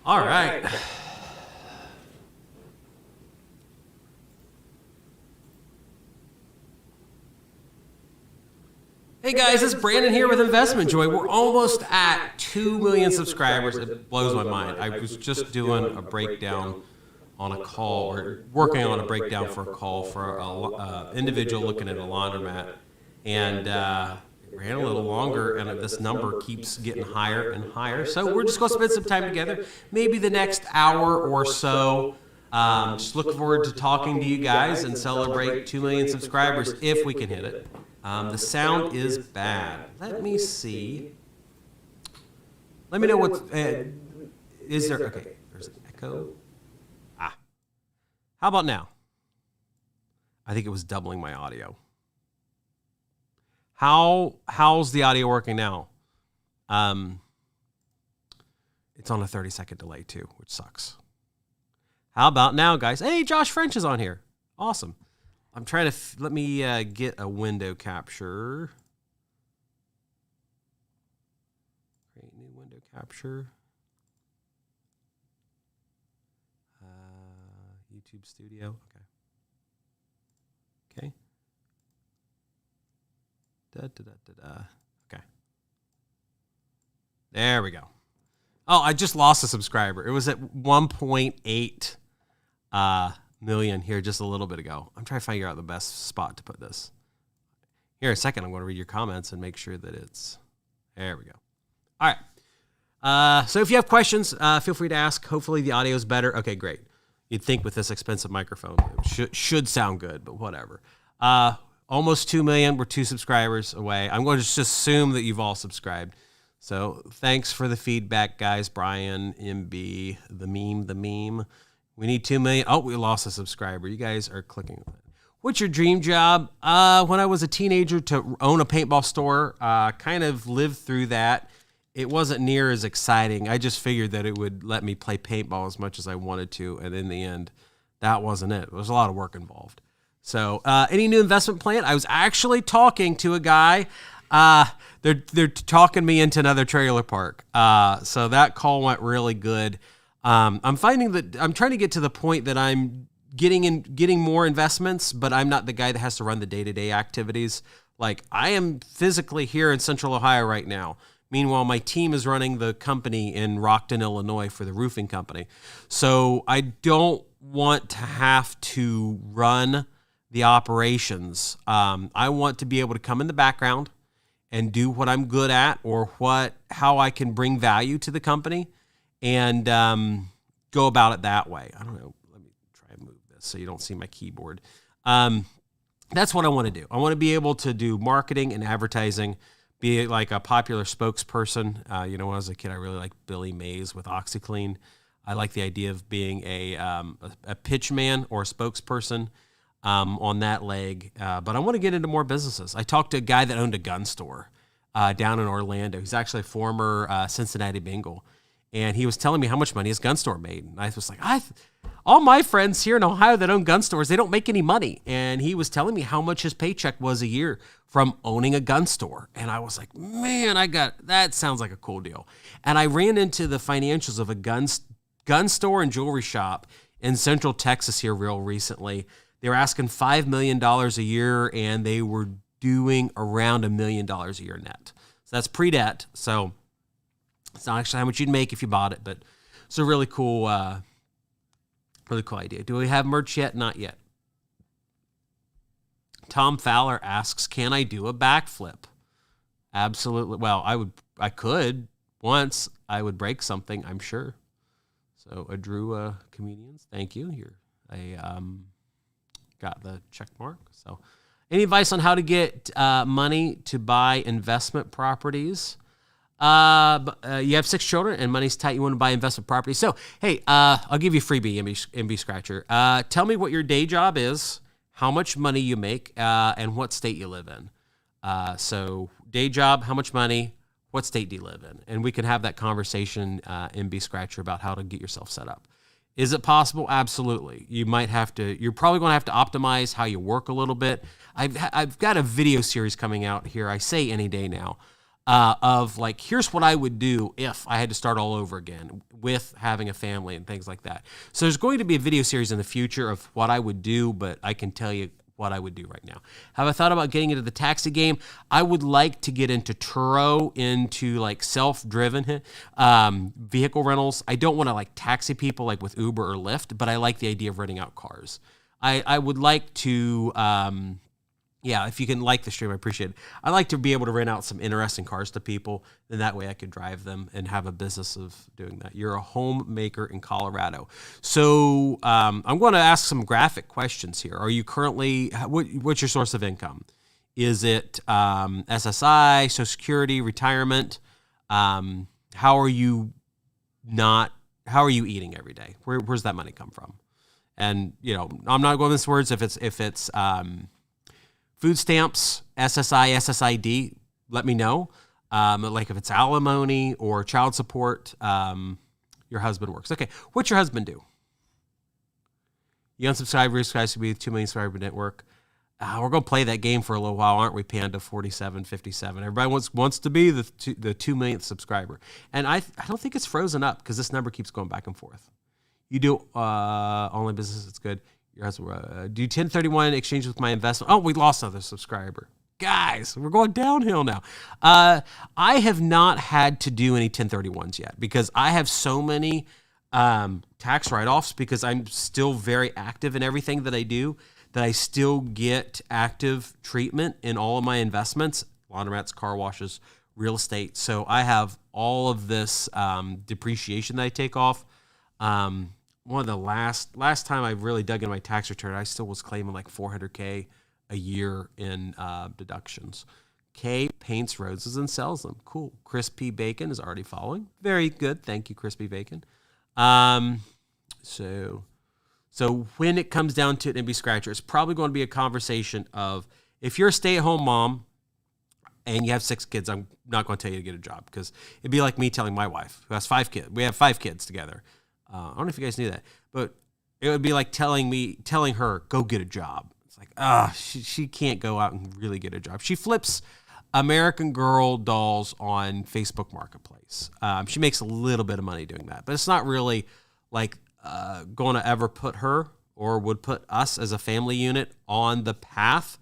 All right. Hey guys, it's Brandon here with Investment Joy. We're almost at 2 million subscribers. It blows my mind. I was just doing a breakdown on a call, or working on a breakdown for a call for an individual looking at a laundromat, and it ran a little longer, and this number keeps getting higher and higher. So we're just going to spend some time together, maybe the next hour or so. Just looking forward to talking to you guys and celebrate 2 million subscribers if we can hit it. The sound is bad. Let me see. Let me know what is there. Okay, there's an echo. How about now? I think it was doubling my audio. How's the audio working now? It's on a 30-second delay too, which sucks. How about now, guys? Hey, Josh French is on here. Awesome. I'm trying to, let me get a window capture. Create new window capture. YouTube Studio, okay. Okay. There we go. Oh, I just lost a subscriber. It was at 1.8 million here just a little bit ago. I'm trying to figure out the best spot to put this. Here in a second, I'm going to read your comments and make sure that it's, there we go. All right. So if you have questions, feel free to ask. Hopefully the audio is better. Okay, great. You'd think with this expensive microphone, it should sound good, but whatever. Almost 2 million. We're 2 subscribers away. I'm going to just assume that you've all subscribed. So thanks for the feedback, guys. Brian, MB, the meme. We need 2 million. Oh, we lost a subscriber. You guys are clicking. What's your dream job? When I was a teenager, to own a paintball store. Kind of lived through that. It wasn't near as exciting. I just figured that it would let me play paintball as much as I wanted to, and in the end, that wasn't it. There was a lot of work involved. So, any new investment plan? I was actually talking to a guy. They're talking me into another trailer park. So that call went really good. I'm finding that I'm trying to get to the point that I'm getting more investments, but I'm not the guy that has to run the day-to-day activities. Like, I am physically here in Central Ohio right now. Meanwhile, my team is running the company in Rockton, Illinois for the roofing company. So I don't want to have to run the operations. I want to be able to come in the background and do what I'm good at, or how I can bring value to the company, and go about it that way. I don't know. Let me try and move this so you don't see my keyboard. That's what I want to do. I want to be able to do marketing and advertising, be like a popular spokesperson. When I was a kid, I really liked Billy Mays with OxyClean. I like the idea of being a pitch man or a spokesperson on that leg. But I want to get into more businesses. I talked to a guy that owned a gun store down in Orlando. He's actually a former Cincinnati Bengal. And he was telling me how much money his gun store made. And I was like, all my friends here in Ohio that own gun stores, they don't make any money. And he was telling me how much his paycheck was a year from owning a gun store. And I was like, man, that sounds like a cool deal. And I ran into the financials of a gun store and jewelry shop in Central Texas here real recently. They were asking $5 million a year, and they were doing around $1 million a year net. So that's pre-debt. So it's not actually how much you'd make if you bought it, but it's a really cool idea. Do we have merch yet? Not yet. Tom Fowler asks, can I do a backflip? Absolutely. Well, I could. Once I would break something, I'm sure. So, Drew Comedians, thank you. I got the check mark. So, any advice on how to get money to buy investment properties? You have 6 children and money's tight. You want to buy investment property. So, hey, I'll give you a freebie, MB Scratcher. Tell me what your day job is, how much money you make, and what state you live in. So, day job, how much money, what state do you live in? And we can have that conversation, MB Scratcher, about how to get yourself set up. Is it possible? Absolutely. You're probably going to have to optimize how you work a little bit. I've got a video series coming out here, I say any day now, of like, here's what I would do if I had to start all over again with having a family and things like that. So there's going to be a video series in the future of what I would do, but I can tell you what I would do right now. Have I thought about getting into the taxi game? I would like to get into Turo, into like self-driven vehicle rentals. I don't want to like taxi people like with Uber or Lyft, but I like the idea of renting out cars. I would like to, if you can like the stream, I appreciate it. I like to be able to rent out some interesting cars to people, and that way I could drive them and have a business of doing that. You're a homemaker in Colorado. So I'm going to ask some graphic questions here. Are you currently, what's your source of income? Is it SSI, Social Security, retirement? How are you eating every day? Where's that money come from? And, I'm not going to mince words. If it's food stamps, SSI, SSID, let me know. Like if it's alimony or child support, your husband works. Okay, what's your husband do? You unsubscribe, resubscribe to be 2 million subscriber network. We're going to play that game for a little while, aren't we, Panda 4757? Everybody wants to be the 2 millionth subscriber. And I don't think it's frozen up because this number keeps going back and forth. You do online business, it's good. Your husband, do 1031 exchange with my investment. Oh, we lost another subscriber. Guys, we're going downhill now. I have not had to do any 1031s yet because I have so many tax write-offs because I'm still very active in everything that I do, that I still get active treatment in all of my investments, laundromats, car washes, real estate. So I have all of this depreciation that I take off. One of the last time I really dug into my tax return, I still was claiming like $400K a year in deductions. K paints roses and sells them. Cool. Crispy Bacon is already following. Very good. Thank you, Crispy Bacon. So when it comes down to it, MB Scratcher, it's probably going to be a conversation of if you're a stay-at-home mom and you have 6 kids, I'm not going to tell you to get a job because it'd be like me telling my wife who has 5 kids. We have 5 kids together. I don't know if you guys knew that, but it would be like telling her, go get a job. It's like, she can't go out and really get a job. She flips American Girl dolls on Facebook Marketplace. She makes a little bit of money doing that, but it's not really like going to ever put her or would put us as a family unit on the path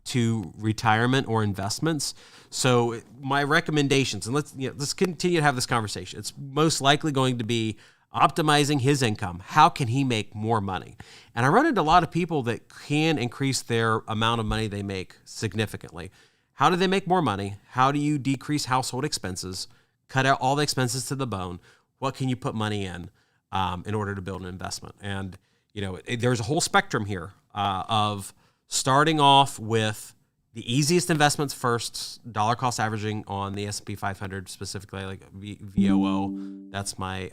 to retirement or investments. So my recommendations, and let's continue to have this conversation. It's most likely going to be optimizing his income. How can he make more money? And I run into a lot of people that can increase their amount of money they make significantly. How do they make more money? How do you decrease household expenses? Cut out all the expenses to the bone. What can you put money in order to build an investment? And, there's a whole spectrum here of starting off with the easiest investments first, dollar cost averaging on the S&P 500, specifically like VOO. That's my,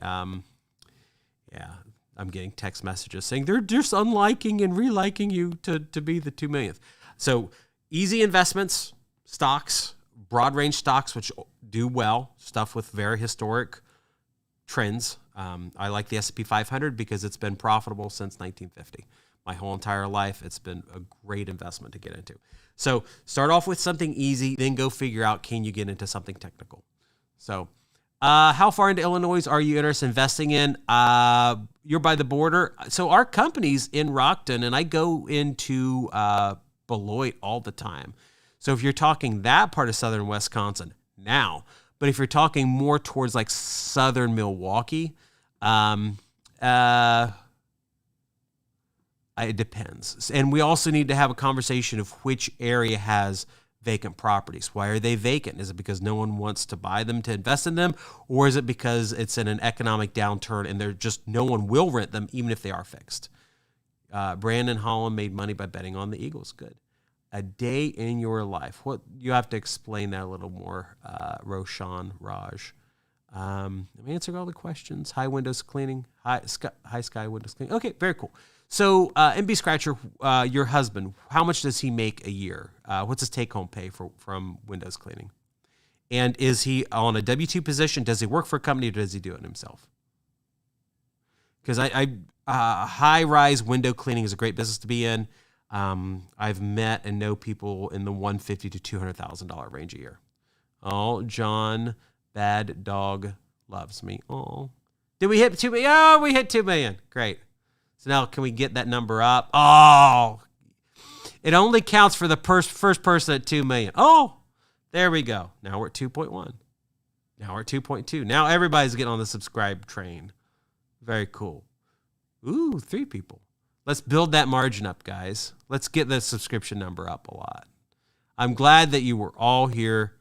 I'm getting text messages saying they're just unliking and reliking you to be the 2 millionth. So easy investments, stocks, broad range stocks, which do well, stuff with very historic trends. I like the S&P 500 because it's been profitable since 1950. My whole entire life, it's been a great investment to get into. So start off with something easy, then go figure out, can you get into something technical? So how far into Illinois are you interested in investing in? You're by the border. So our company's in Rockton, and I go into Beloit all the time. So if you're talking that part of southern Wisconsin, now. But if you're talking more towards like southern Milwaukee, it depends. And we also need to have a conversation of which area has vacant properties. Why are they vacant? Is it because no one wants to buy them to invest in them? Or is it because it's in an economic downturn and they're just no one will rent them even if they are fixed? Brandon Holland made money by betting on the Eagles. Good. A day in your life. What you have to explain that a little more, Roshan Raj. I'm answering all the questions. High windows cleaning. High sky windows cleaning. Okay, very cool. So, MB Scratcher, your husband, how much does he make a year? What's his take-home pay from windows cleaning? And is he on a W-2 position? Does he work for a company or does he do it himself? Because high-rise window cleaning is a great business to be in. I've met and know people in the $150,000 to $200,000 range a year. Oh, John, bad dog loves me. Oh, did we hit 2 million? Oh, we hit 2 million. Great. So now can we get that number up? Oh, it only counts for the first person at 2 million. Oh, there we go. Now we're at 2.1. Now we're at 2.2. Now everybody's getting on the subscribe train. Very cool. Ooh, 3 people. Let's build that margin up, guys. Let's get the subscription number up a lot. I'm glad that you were all here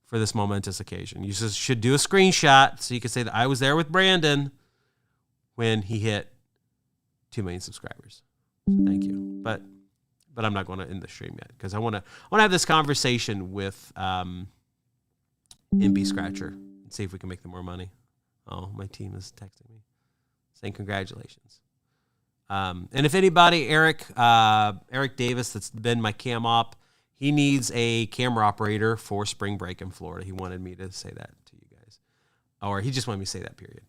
for this momentous occasion. You just should do a screenshot so you can say that I was there with Brandon when he hit 2 million subscribers. So thank you. But I'm not going to end the stream yet because I want to have this conversation with MB Scratcher and see if we can make them more money. Oh, my team is texting me saying congratulations. And if anybody, Eric Davis, that's been my cam op, he needs a camera operator for spring break in Florida. He wanted me to say that to you guys. Or he just wanted me to say that, period.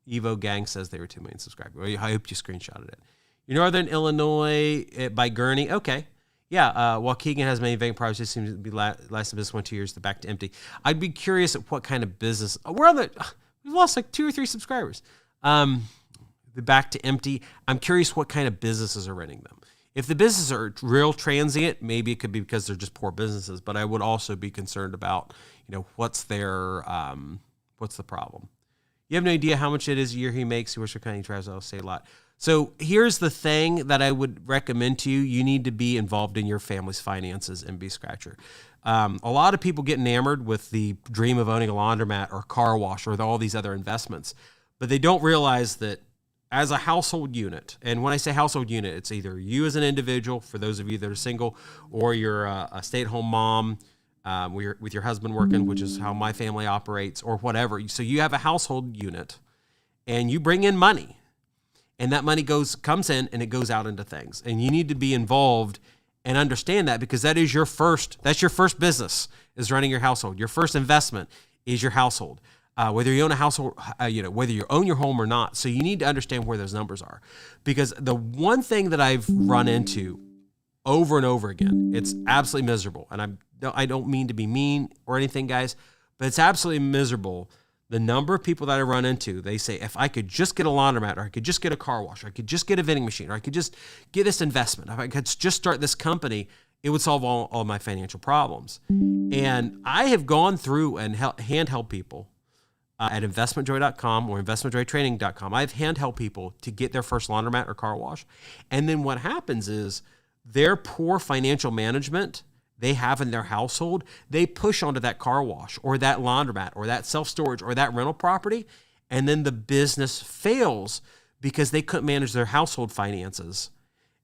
Evo Gang says they were 2 million subscribers. Well, I hope you screenshotted it. Northern Illinois by Gurney. Okay. Yeah. Waukegan has many vacant properties. It seems to be last of this 1 2 years, the back to empty. I'd be curious at what kind of business. We've lost like 2 or 3 subscribers. The back to empty. I'm curious what kind of businesses are renting them. If the businesses are real transient, maybe it could be because they're just poor businesses. But I would also be concerned about, what's the problem. You have no idea how much it is a year he makes. He works for company tries. I'll say a lot. So here's the thing that I would recommend to you. You need to be involved in your family's finances and be Scratcher. A lot of people get enamored with the dream of owning a laundromat or car wash or all these other investments, but they don't realize that as a household unit, and when I say household unit, it's either you as an individual, for those of you that are single, or you're a stay-at-home mom with your husband working, which is how my family operates, or whatever. So you have a household unit, and you bring in money, and that money comes in, and it goes out into things. And you need to be involved and understand that, because that's your first business, is running your household. Your first investment is your household. Whether you own a household, whether you own your home or not. So you need to understand where those numbers are, because the one thing that I've run into over and over again, it's absolutely miserable. And I don't mean to be mean or anything, guys, but it's absolutely miserable. The number of people that I run into, they say, if I could just get a laundromat, or I could just get a car wash, or I could just get a vending machine, or I could just get this investment, if I could just start this company, it would solve all my financial problems. And I have gone through and handheld people at investmentjoy.com or investmentjoytraining.com. I've handheld people to get their first laundromat or car wash. And then what happens is their poor financial management they have in their household, they push onto that car wash or that laundromat or that self-storage or that rental property. And then the business fails because they couldn't manage their household finances.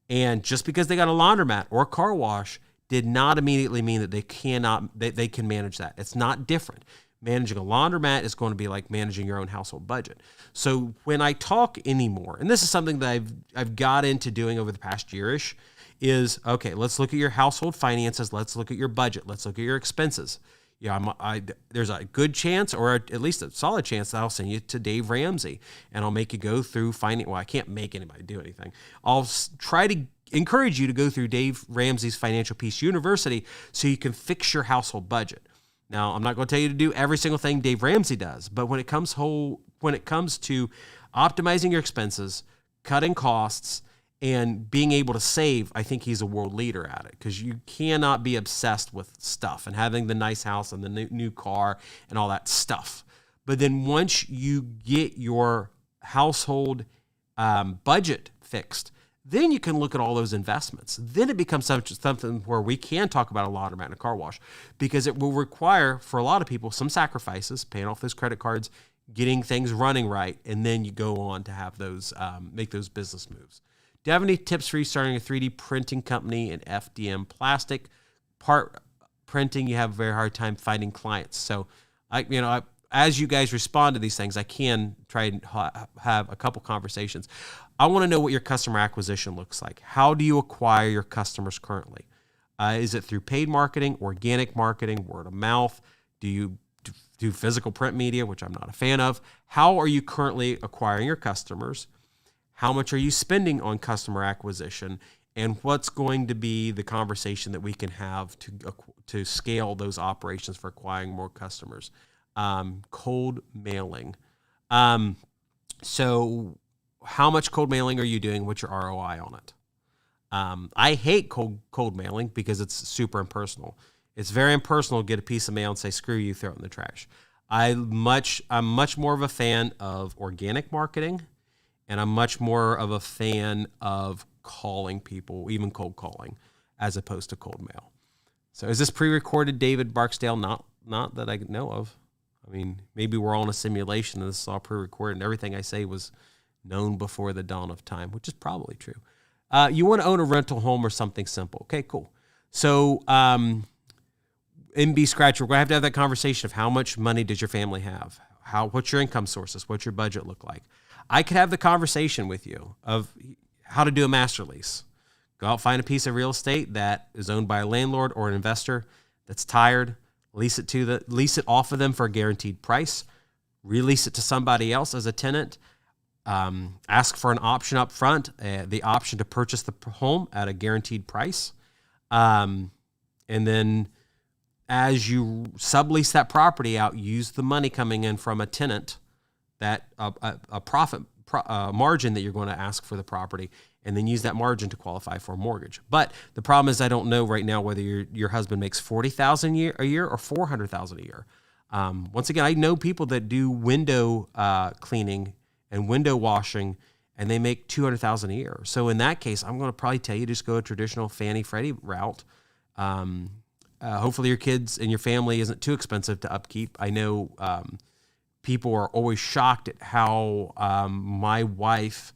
And just because they got a laundromat or a car wash did not immediately mean that they can manage that. It's not different. Managing a laundromat is going to be like managing your own household budget. So when I talk anymore, and this is something that I've got into doing over the past yearish, is, okay, let's look at your household finances. Let's look at your budget. Let's look at your expenses. There's a good chance, or at least a solid chance, that I'll send you to Dave Ramsey, and I'll make you go through Well, I can't make anybody do anything. I'll try to encourage you to go through Dave Ramsey's Financial Peace University so you can fix your household budget. Now, I'm not going to tell you to do every single thing Dave Ramsey does, but when it comes to optimizing your expenses, cutting costs, and being able to save, I think he's a world leader at it, because you cannot be obsessed with stuff and having the nice house and the new car and all that stuff. But then once you get your household budget fixed, then you can look at all those investments. Then it becomes something where we can talk about a laundromat and a car wash, because it will require, for a lot of people, some sacrifices, paying off those credit cards, getting things running right, and then you go on to have those make those business moves. Do you have any tips for you starting a 3D printing company in FDM plastic? Part printing, you have a very hard time finding clients. So, as you guys respond to these things, I can try and have a couple conversations. I want to know what your customer acquisition looks like. How do you acquire your customers currently? Is it through paid marketing, organic marketing, word of mouth? Do you do physical print media, which I'm not a fan of? How are you currently acquiring your customers? How much are you spending on customer acquisition? and what's going to be the conversation that we can have to scale those operations for acquiring more customers. Cold mailing. So how much cold mailing are you doing? What's your ROI on it? I hate cold mailing because it's super impersonal. It's very impersonal to get a piece of mail and say, screw you, throw it in the trash. I'm much more of a fan of organic marketing, and I'm much more of a fan of calling people, even cold calling, as opposed to cold mail. So is this pre-recorded, David Barksdale? Not that I know of. I mean, maybe we're all in a simulation and this is all pre-recorded and everything I say was known before the dawn of time, which is probably true. You want to own a rental home or something simple. Okay, cool. So MB Scratcher, we're going to have that conversation of how much money does your family have? What's your income sources? What's your budget look like? I could have the conversation with you of how to do a master lease. Go out, find a piece of real estate that is owned by a landlord or an investor that's tired, lease it off of them for a guaranteed price, release it to somebody else as a tenant, ask for an option up front, the option to purchase the home at a guaranteed price. And then as you sublease that property out, use the money coming in from a tenant, that a profit margin that you're going to ask for the property, and then use that margin to qualify for a mortgage. But the problem is I don't know right now whether your husband makes $40,000 a year or $400,000 a year. Once again, I know people that do window cleaning and window washing, and they make $200,000 a year. So in that case, I'm going to probably tell you just go a traditional Fannie Freddie route. Hopefully your kids and your family isn't too expensive to upkeep. I know people are always shocked at how my wife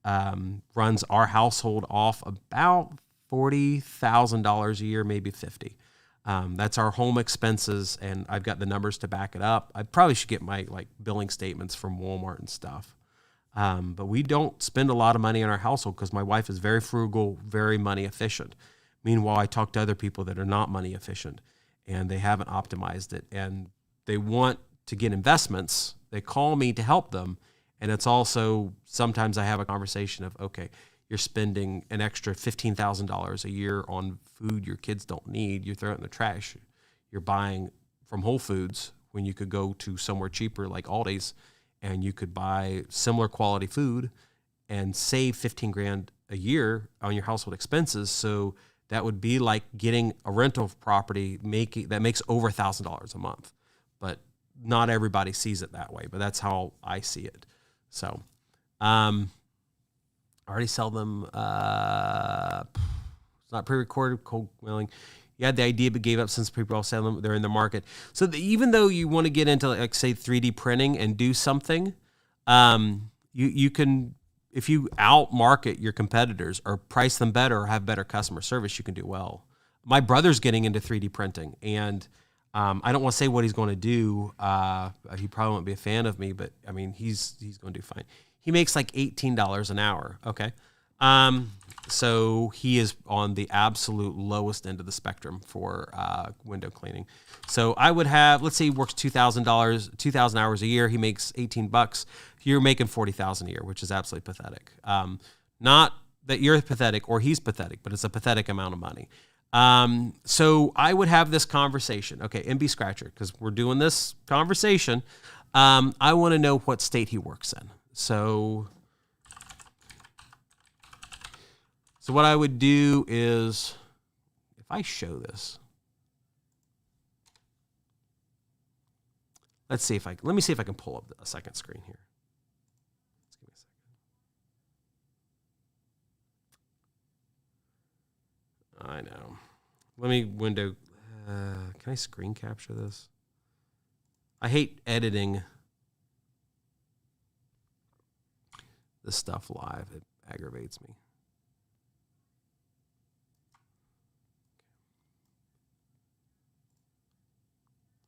runs our household off about $40,000 a year, maybe $50,000. That's our home expenses, and I've got the numbers to back it up. I probably should get my billing statements from Walmart and stuff. But we don't spend a lot of money on our household because my wife is very frugal, very money efficient. Meanwhile, I talk to other people that are not money efficient and they haven't optimized it, and they want to get investments. They call me to help them. And it's also, sometimes I have a conversation of, okay, you're spending an extra $15,000 a year on food your kids don't need. You throw it in the trash. You're buying from Whole Foods when you could go to somewhere cheaper like Aldi's, and you could buy similar quality food and save $15,000 a year on your household expenses. So that would be like getting a rental property that makes over $1,000 a month. But not everybody sees it that way, but that's how I see it. So, I already sell them. It's not pre-recorded, cold mailing. You had the idea, but gave up since people all sell them. They're in the market. So even though you want to get into, like, say, 3D printing and do something, you can, if you out-market your competitors or price them better or have better customer service, you can do well. My brother's getting into 3D printing, and I don't want to say what he's going to do. He probably won't be a fan of me, but I mean, he's going to do fine. He makes like $18 an hour. Okay. So he is on the absolute lowest end of the spectrum for window cleaning. So I would have, let's say he works $2,000 hours a year. He makes $18. You're making $40,000 a year, which is absolutely pathetic. Not that you're pathetic or he's pathetic, but it's a pathetic amount of money. So I would have this conversation. Okay, MB Scratcher, because we're doing this conversation. I want to know what state he works in. So what I would do is, if I show this, let me see if I can pull up a second screen here. Just give me a second. I know. Let me can I screen capture this? I hate editing this stuff live. It aggravates me.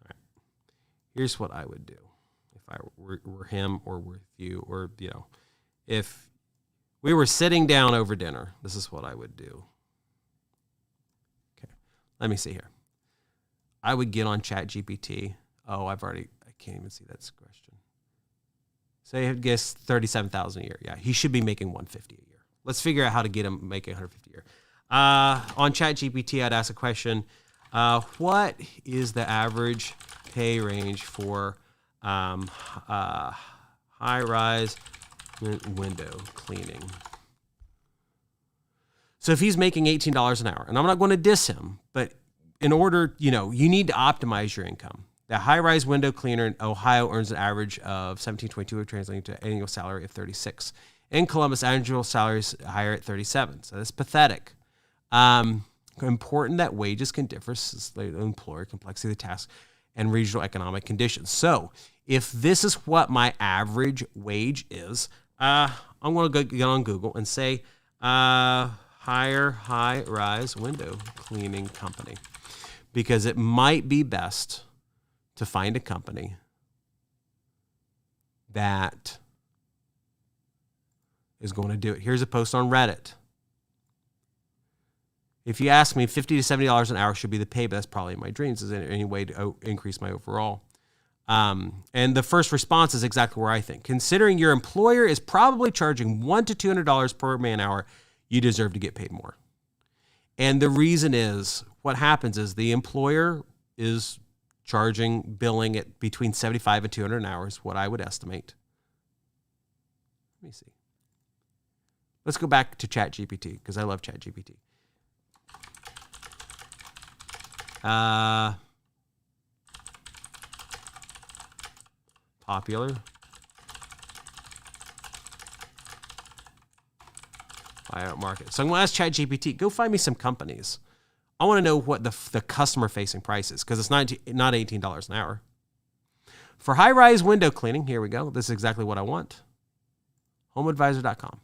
All right. Here's what I would do if I were him or with you, or, if we were sitting down over dinner, this is what I would do. Let me see here. I would get on ChatGPT. Oh, I can't even see that question. Say I guess $37,000 a year. Yeah, he should be making $150 a year. Let's figure out how to get them make 150 a year. On ChatGPT, I'd ask a question: what is the average pay range for high-rise window cleaning? So if he's making $18 an hour, and I'm not going to diss him, but in order, you need to optimize your income. The high-rise window cleaner in Ohio earns an average of $17.22, translating to an annual salary of $36. In Columbus, annual salary is higher at $37. So that's pathetic. Important that wages can differ as the employer, complexity of the task, and regional economic conditions. So if this is what my average wage is, I'm going to get on Google and say high-rise window cleaning company, because it might be best to find a company that is going to do it. Here's a post on Reddit. If you ask me, $50 to $70 an hour should be the pay, but that's probably my dreams. Is there any way to increase my overall? And the first response is exactly where I think. Considering your employer is probably charging $100 to $200 per man hour, you deserve to get paid more. And the reason is, what happens is the employer is billing at between $75 and $200 an hour is what I would estimate. Let me see. Let's go back to ChatGPT, because I love ChatGPT. Popular buyout market. So I'm going to ask ChatGPT, go find me some companies. I want to know what the customer-facing price is, because it's not $18 an hour. For high-rise window cleaning, here we go. This is exactly what I want. HomeAdvisor.com.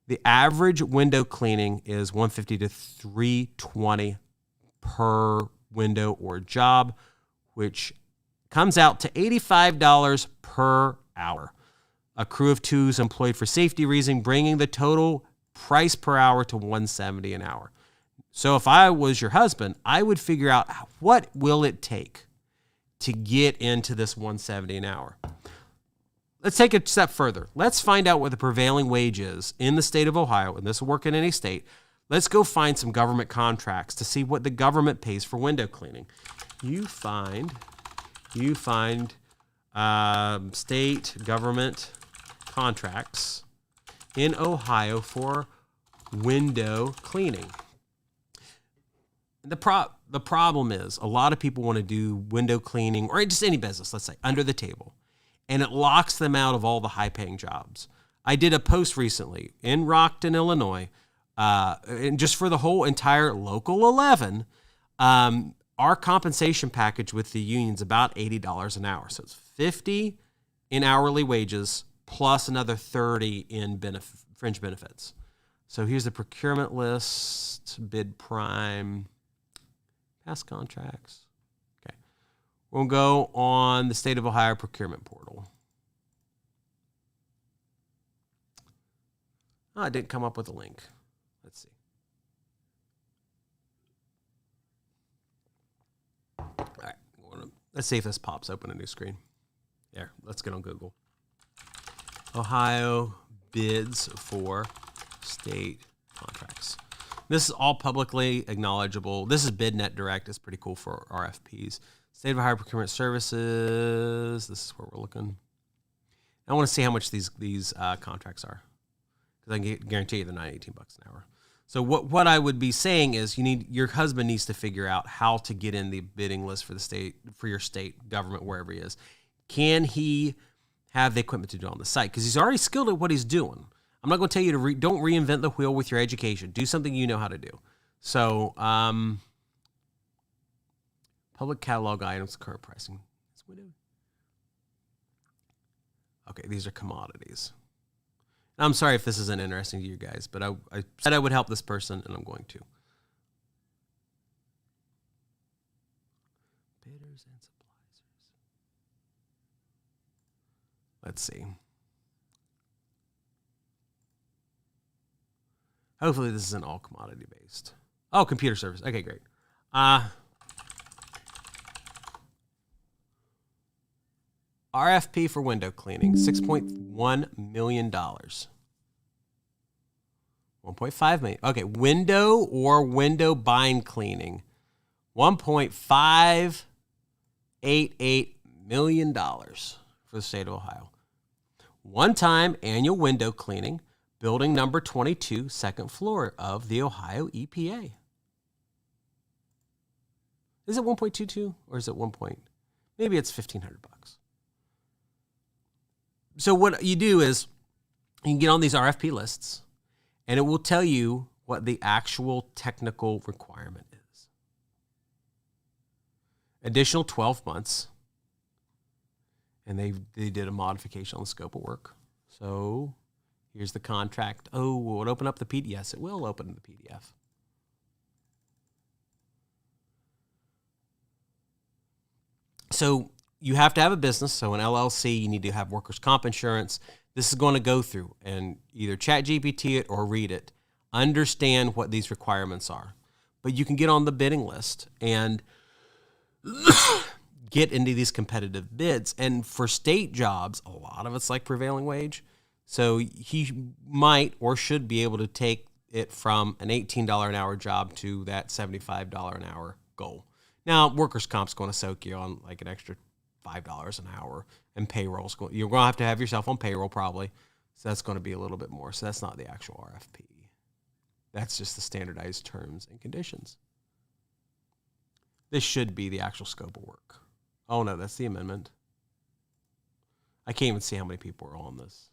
The average window cleaning is $150 to $320 per window or job, which comes out to $85 per hour. A crew of 2 is employed for safety reason, bringing the total price per hour to $170 an hour. So if I was your husband, I would figure out what will it take to get into this $170 an hour. Let's take a step further. Let's find out what the prevailing wage is in the state of Ohio, and this will work in any state. Let's go find some government contracts to see what the government pays for window cleaning. You find state government contracts in Ohio for window cleaning. The problem is a lot of people want to do window cleaning, or just any business, let's say, under the table, and it locks them out of all the high-paying jobs. I did a post recently in Rockton, Illinois, and just for the whole entire Local 11, our compensation package with the union's about $80 an hour. So it's $50 in hourly wages plus another $30 in fringe benefits. So here's the procurement list, bid prime, past contracts. Okay. We'll go on the State of Ohio procurement portal. Oh, I didn't come up with a link. Let's see. All right. Let's see if this pops open a new screen. There. Let's get on Google. Ohio bids for state contracts. This is all publicly acknowledgeable. This is BidNet Direct. It's pretty cool for RFPs. State of Ohio Procurement Services. This is where we're looking. I want to see how much these contracts are, because I can guarantee you they're not $18 an hour. So what I would be saying is your husband needs to figure out how to get in the bidding list for the state, for your state government, wherever he is. Can he have the equipment to do it on the site? Because he's already skilled at what he's doing. I'm not going to tell you to don't reinvent the wheel with your education. Do something you know how to do. So, public catalog items, current pricing. Okay, these are commodities. I'm sorry if this isn't interesting to you guys, but I said I would help this person, and I'm going to. Bidders and suppliers. Let's see. Hopefully this isn't all commodity based. Oh, computer service. Okay, great. RFP for window cleaning, $6.1 million. 1.5 million. Okay, window or window bind cleaning. $1.588 million for the state of Ohio. One-time annual window cleaning, building number 22, second floor of the Ohio EPA. Is it 1.22 or is it 1 point? Maybe it's $1,500. So what you do is you can get on these RFP lists and it will tell you what the actual technical requirement is. Additional 12 months. And they did a modification on the scope of work. So here's the contract. Oh, will it open up the PDF? Yes, it will open the PDF. So you have to have a business. So an LLC, you need to have workers' comp insurance. This is going to go through and either ChatGPT it or read it. Understand what these requirements are. But you can get on the bidding list and get into these competitive bids. And for state jobs, a lot of it's like prevailing wage. So he might or should be able to take it from an $18 an hour job to that $75 an hour goal. Now, workers' comp's going to soak you on like an extra $5 an hour, and payroll's going. You're going to have yourself on payroll probably, so that's going to be a little bit more. So that's not the actual RFP. That's just the standardized terms and conditions. This should be the actual scope of work. Oh no, that's the amendment. I can't even see how many people are on this.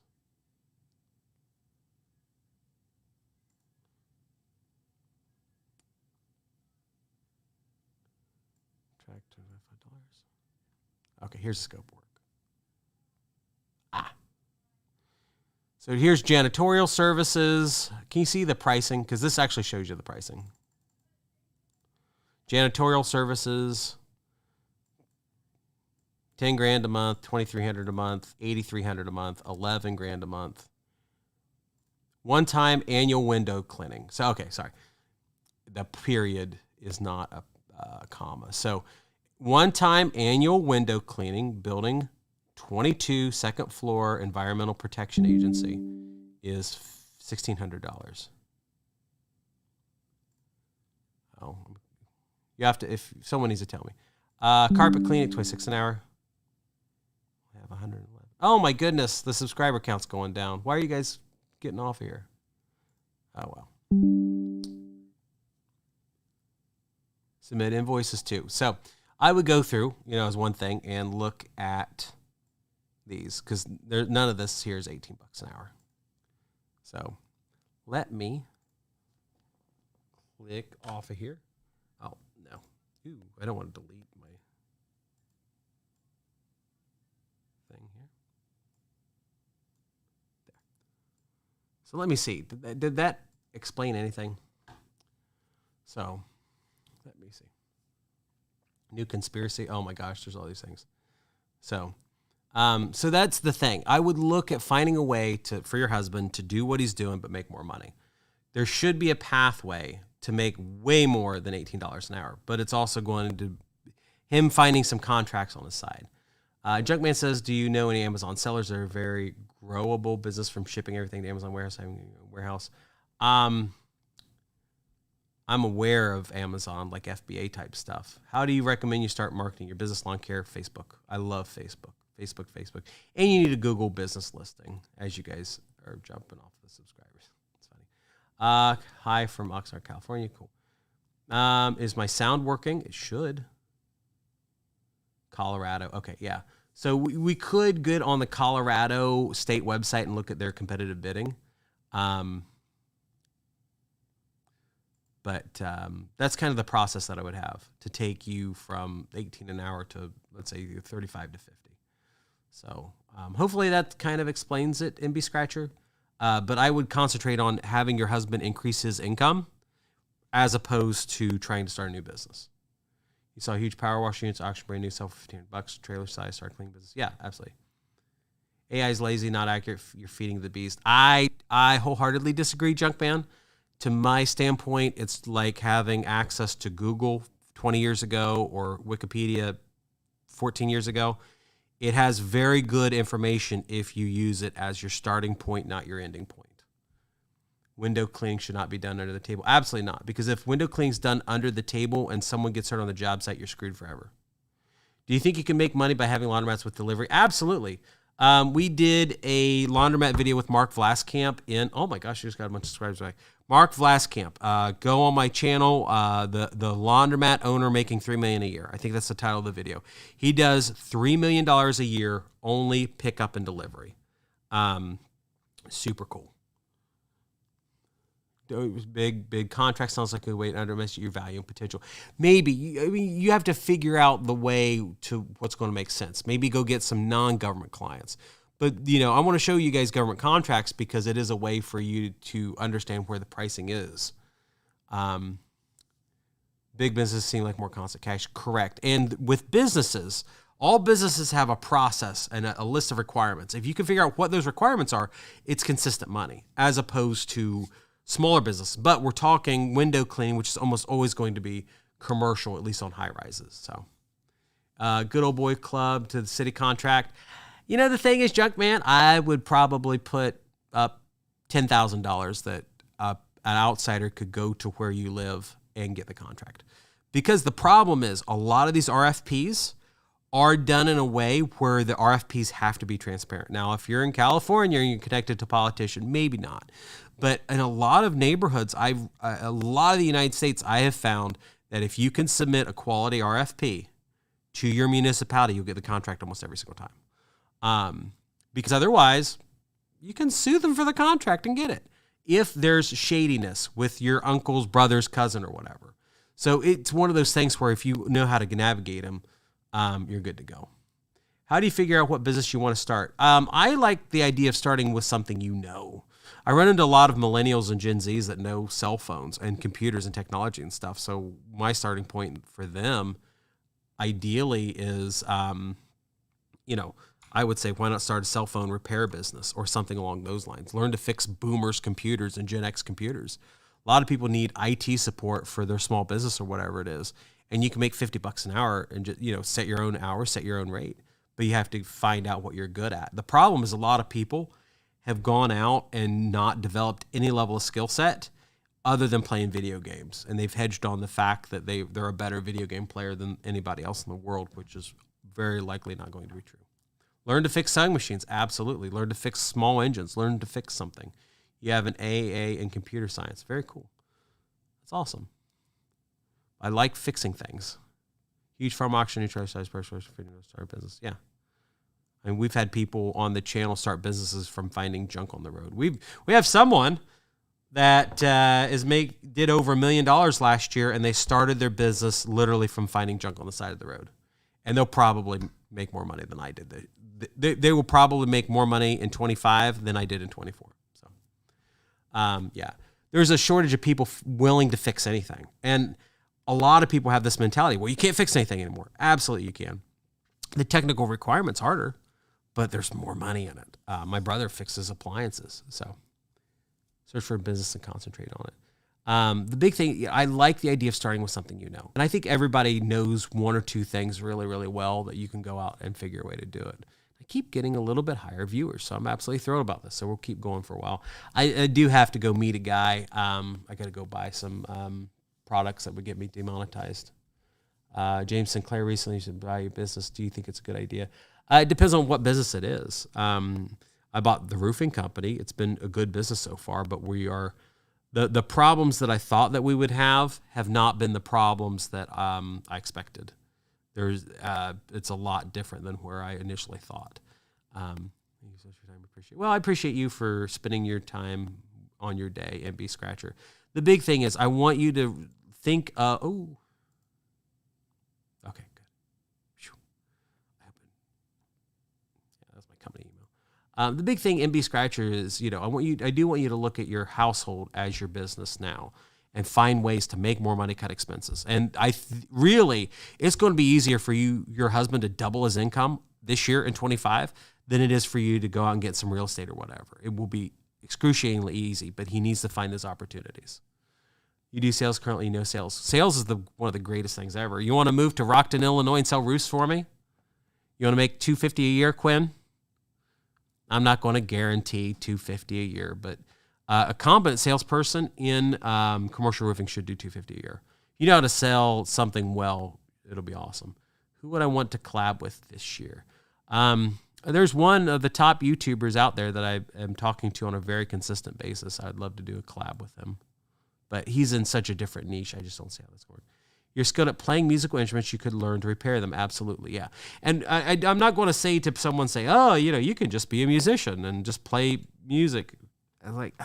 Okay, here's the scope of work. So here's janitorial services. Can you see the pricing? Because this actually shows you the pricing. Janitorial services, $10,000 a month, $2,300 a month, $8,300 a month, $11,000 a month. One-time annual window cleaning. So, okay, sorry. The period is not a comma. So, one-time annual window cleaning, building 22, second floor, Environmental Protection Agency is $1,600. Oh, you have to, if someone needs to tell me. Carpet cleaning, $26 an hour. I have 111. Oh my goodness, the subscriber count's going down. Why are you guys getting off here? Oh well. Submit invoices too. So I would go through, as one thing and look at these because none of this here is $18 an hour. So let me click off of here. Oh, no. Ooh, I don't want to delete my thing here. There. So let me see. Did that explain anything? So let me see. New conspiracy. Oh my gosh, there's all these things. So that's the thing. I would look at finding a way for your husband to do what he's doing but make more money. There should be a pathway to make way more than $18 an hour, but it's also going to him finding some contracts on his side. Junkman says, do you know any Amazon sellers that are very growable business from shipping everything to Amazon warehouse? I'm aware of Amazon, like FBA type stuff. How do you recommend you start marketing your business? Lawn care, Facebook. I love Facebook. Facebook. And you need a Google business listing as you guys are jumping off the subscribers. It's funny. Hi from Oxnard, California. Cool. Is my sound working? It should. Colorado. Okay, yeah. So we could get on the Colorado state website and look at their competitive bidding. But that's kind of the process that I would have to take you from 18 an hour to, let's say, 35 to 50. So hopefully that kind of explains it, MB Scratcher. But I would concentrate on having your husband increase his income as opposed to trying to start a new business. You saw huge power wash units, auction brand new, sell for $1,500, trailer size, start cleaning business. Yeah, absolutely. AI is lazy, not accurate. You're feeding the beast. I wholeheartedly disagree, Junkman. To my standpoint, it's like having access to Google 20 years ago or Wikipedia 14 years ago. It has very good information if you use it as your starting point, not your ending point. window cleaning should not be done under the table. Absolutely not. Because if window cleaning is done under the table and someone gets hurt on the job site, you're screwed forever. Do you think you can make money by having laundromats with delivery? Absolutely. We did a laundromat video with Mark Vlaskamp oh my gosh, you just got a bunch of subscribers back. Mark Vlaskamp, go on my channel, the laundromat owner making $3 million a year. I think that's the title of the video. He does $3 million a year, only pickup and delivery. Super cool. Big contract sounds like a way to underestimate your value and potential. Maybe you have to figure out the way to what's going to make sense. Maybe go get some non-government clients. But I want to show you guys government contracts because it is a way for you to understand where the pricing is. Big businesses seem like more constant cash. Correct. And with businesses, all businesses have a process and a list of requirements. If you can figure out what those requirements are, it's consistent money as opposed to smaller business. But we're talking window cleaning, which is almost always going to be commercial, at least on high rises. So good old boy club to the city contract. The thing is, junk man, I would probably put up $10,000 that an outsider could go to where you live and get the contract. Because the problem is a lot of these RFPs are done in a way where the RFPs have to be transparent. Now, if you're in California and you're connected to a politician, maybe not. But in a lot of neighborhoods, a lot of the United States, I have found that if you can submit a quality RFP to your municipality, you'll get the contract almost every single time. Because otherwise, you can sue them for the contract and get it if there's shadiness with your uncle's brother's cousin or whatever. So it's one of those things where if you know how to navigate them, you're good to go. How do you figure out what business you want to start? I like the idea of starting with something you know. I run into a lot of millennials and Gen Zs that know cell phones and computers and technology and stuff. So my starting point for them, ideally, is, I would say, why not start a cell phone repair business or something along those lines? Learn to fix boomers' computers and Gen X computers. A lot of people need IT support for their small business or whatever it is. And you can make $50 an hour and just, set your own hours, set your own rate. But you have to find out what you're good at. The problem is a lot of people have gone out and not developed any level of skill set other than playing video games. And they've hedged on the fact that they're a better video game player than anybody else in the world, which is very likely not going to be true. Learn to fix sewing machines. Absolutely. Learn to fix small engines. Learn to fix something. You have an AA in computer science. Very cool. That's awesome. I like fixing things. Huge farm auction, neutral size person, start a business. Yeah. And we've had people on the channel start businesses from finding junk on the road. We have someone that did over $1 million last year, and they started their business literally from finding junk on the side of the road. And they'll probably make more money than I did. They will probably make more money in 25 than I did in 24. So, yeah, there's a shortage of people willing to fix anything, and a lot of people have this mentality. Well, you can't fix anything anymore. Absolutely, you can. The technical requirement's harder, but there's more money in it. My brother fixes appliances, so search for a business and concentrate on it. The big thing, I like the idea of starting with something you know. And I think everybody knows one or two things really, really well that you can go out and figure a way to do it. I keep getting a little bit higher viewers, so I'm absolutely thrilled about this. So we'll keep going for a while. I do have to go meet a guy. I got to go buy some products that would get me demonetized. James Sinclair recently said, buy your business. Do you think it's a good idea? It depends on what business it is. I bought the roofing company. It's been a good business so far, but we are the problems that I thought that we would have not been the problems that I expected. It's a lot different than where I initially thought. Well, I appreciate you for spending your time on your day, MB Scratcher. The big thing is I want you to think, okay, good. That's my company email. The big thing, MB Scratcher, is, I do want you to look at your household as your business now and find ways to make more money, cut expenses. And really, it's going to be easier for your husband to double his income this year in 25 than it is for you to go out and get some real estate or whatever. It will be excruciatingly easy, but he needs to find those opportunities. You do sales currently, no sales. Sales is one of the greatest things ever. You want to move to Rockton, Illinois and sell roofs for me? You want to make $250 a year, Quinn? I'm not going to guarantee $250 a year, but A competent salesperson in commercial roofing should do $250 a year. You know how to sell something well, it'll be awesome. Who would I want to collab with this year? There's one of the top YouTubers out there that I am talking to on a very consistent basis. I'd love to do a collab with him. But he's in such a different niche. I just don't see how this works. You're skilled at playing musical instruments. You could learn to repair them. Absolutely, yeah. And I'm not going to say to someone, oh, you can just be a musician and just play music. I'm like,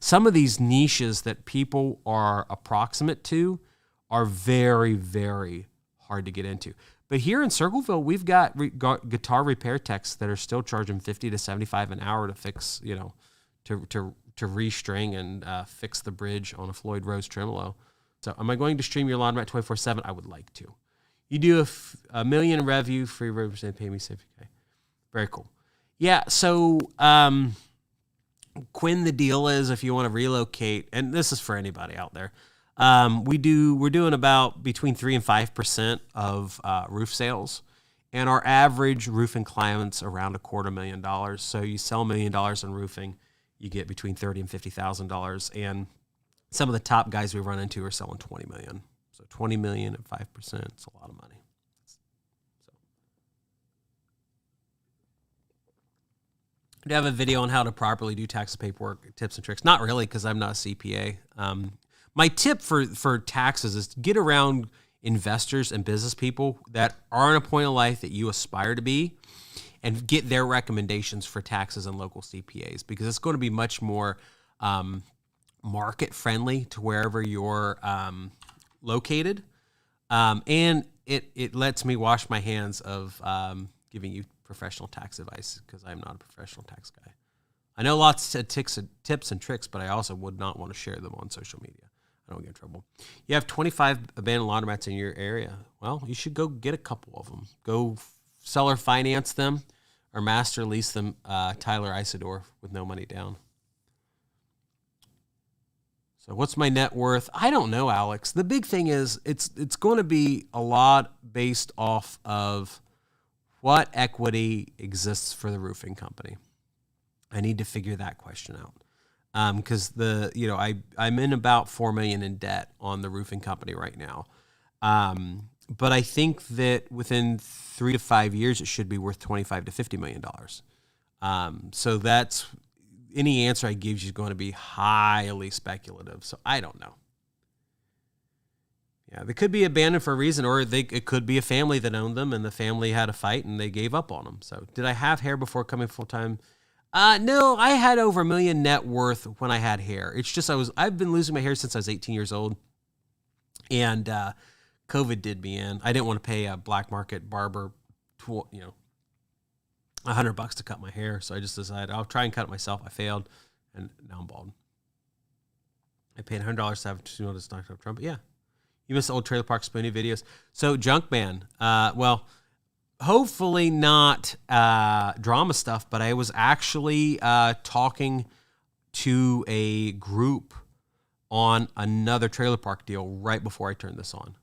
some of these niches that people are approximate to are very, very hard to get into. But here in Circleville, we've got guitar repair techs that are still charging $50 to $75 an hour to fix, to restring and fix the bridge on a Floyd Rose tremolo. So am I going to stream your laundromat 24/7? I would like to. You do a million revenue, free represent, pay me $50K. Very cool. Yeah, so Quinn, the deal is if you want to relocate, and this is for anybody out there, we're doing about between 3 and 5% of roof sales, and our average roofing client's around $250,000. So you sell $1 million in roofing, you get between $30,000 and $50,000, and some of the top guys we run into are selling $20 million. So $20 million at 5%, it's a lot of money. I have a video on how to properly do tax paperwork, tips and tricks. Not really, because I'm not a CPA. My tip for taxes is to get around investors and business people that are in a point in life that you aspire to be and get their recommendations for taxes and local CPAs, because it's going to be much more market friendly to wherever you're located. And it lets me wash my hands of giving you professional tax advice, because I'm not a professional tax guy. I know lots of tips and tricks, but I also would not want to share them on social media. I don't get in trouble. You have 25 abandoned laundromats in your area. Well, you should go get a couple of them. Go seller finance them or master lease them, Tyler Isidore, with no money down. So what's my net worth? I don't know, Alex. The big thing is it's going to be a lot based off of what equity exists for the roofing company. I need to figure that question out. Because I'm in about $4 million in debt on the roofing company right now. But I think that within 3 to 5 years, it should be worth $25 to $50 million. So that's, any answer I give you is going to be highly speculative. So I don't know. Yeah, they could be abandoned for a reason, or it could be a family that owned them and the family had a fight and they gave up on them. So did I have hair before coming full-time? No, I had over $1 million net worth when I had hair. It's just I've been losing my hair since I was 18 years old, and COVID did me in. I didn't want to pay a black market barber, $100 to cut my hair, so I just decided I'll try and cut it myself. I failed, and now I'm bald. I paid $100 to have two notice knocked up Trump. But yeah, you missed the old Trailer Park Spoonie videos. So Junkman, well, hopefully not drama stuff, but I was actually talking to a group on another trailer park deal right before I turned this on.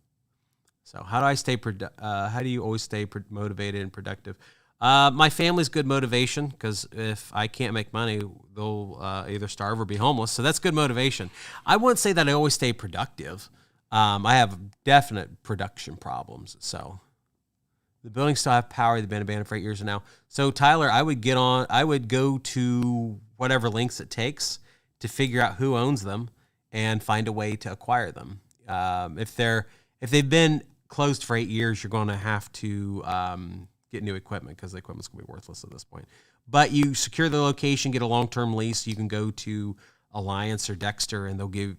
So how do I stay? How do you always stay motivated and productive? My family's good motivation, because if I can't make money, they'll either starve or be homeless. So that's good motivation. I wouldn't say that I always stay productive. I have definite production problems. So the buildings still have power. They've been abandoned for 8 years now. So Tyler, I would go to whatever links it takes to figure out who owns them and find a way to acquire them. If they've been closed for 8 years, you're going to have to get new equipment, because the equipment's going to be worthless at this point. But you secure the location, get a long-term lease. You can go to Alliance or Dexter, and they'll give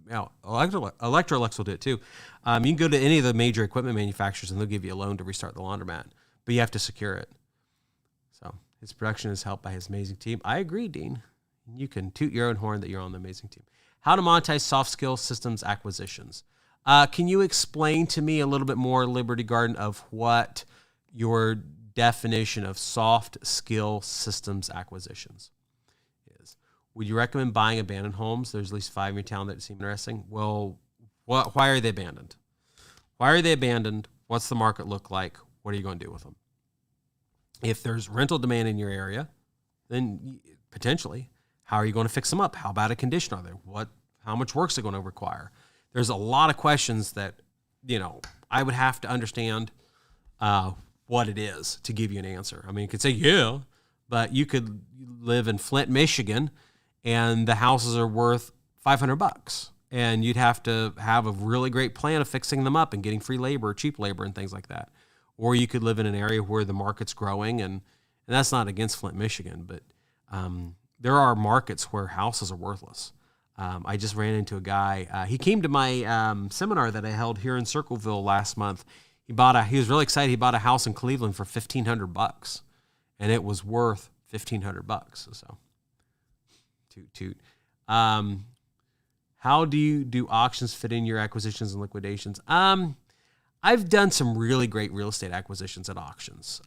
Electrolux will do it too. You can go to any of the major equipment manufacturers, and they'll give you a loan to restart the laundromat, but you have to secure it. So his production is helped by his amazing team. I agree, Dean. You can toot your own horn that you're on the amazing team. How to monetize soft skill systems acquisitions. Can you explain to me a little bit more, Liberty Garden, of what your definition of soft skill systems acquisitions is? Would you recommend buying abandoned homes? There's at least 5 in your town that seem interesting. Well, why are they abandoned? Why are they abandoned? What's the market look like? What are you going to do with them? If there's rental demand in your area, then potentially. How are you going to fix them up? How bad a condition are they? How much work is it going to require? There's a lot of questions that, I would have to understand what it is to give you an answer. I mean, you could say, yeah, but you could live in Flint, Michigan, and the houses are worth $500, and you'd have to have a really great plan of fixing them up and getting free labor, cheap labor, and things like that. Or you could live in an area where the market's growing, and that's not against Flint, Michigan, but there are markets where houses are worthless. I just ran into a guy. He came to my seminar that I held here in Circleville last month. He was really excited. He bought a house in Cleveland for $1,500, and it was worth $1,500. So, toot. How do auctions fit in your acquisitions and liquidations? I've done some really great real estate acquisitions at auctions.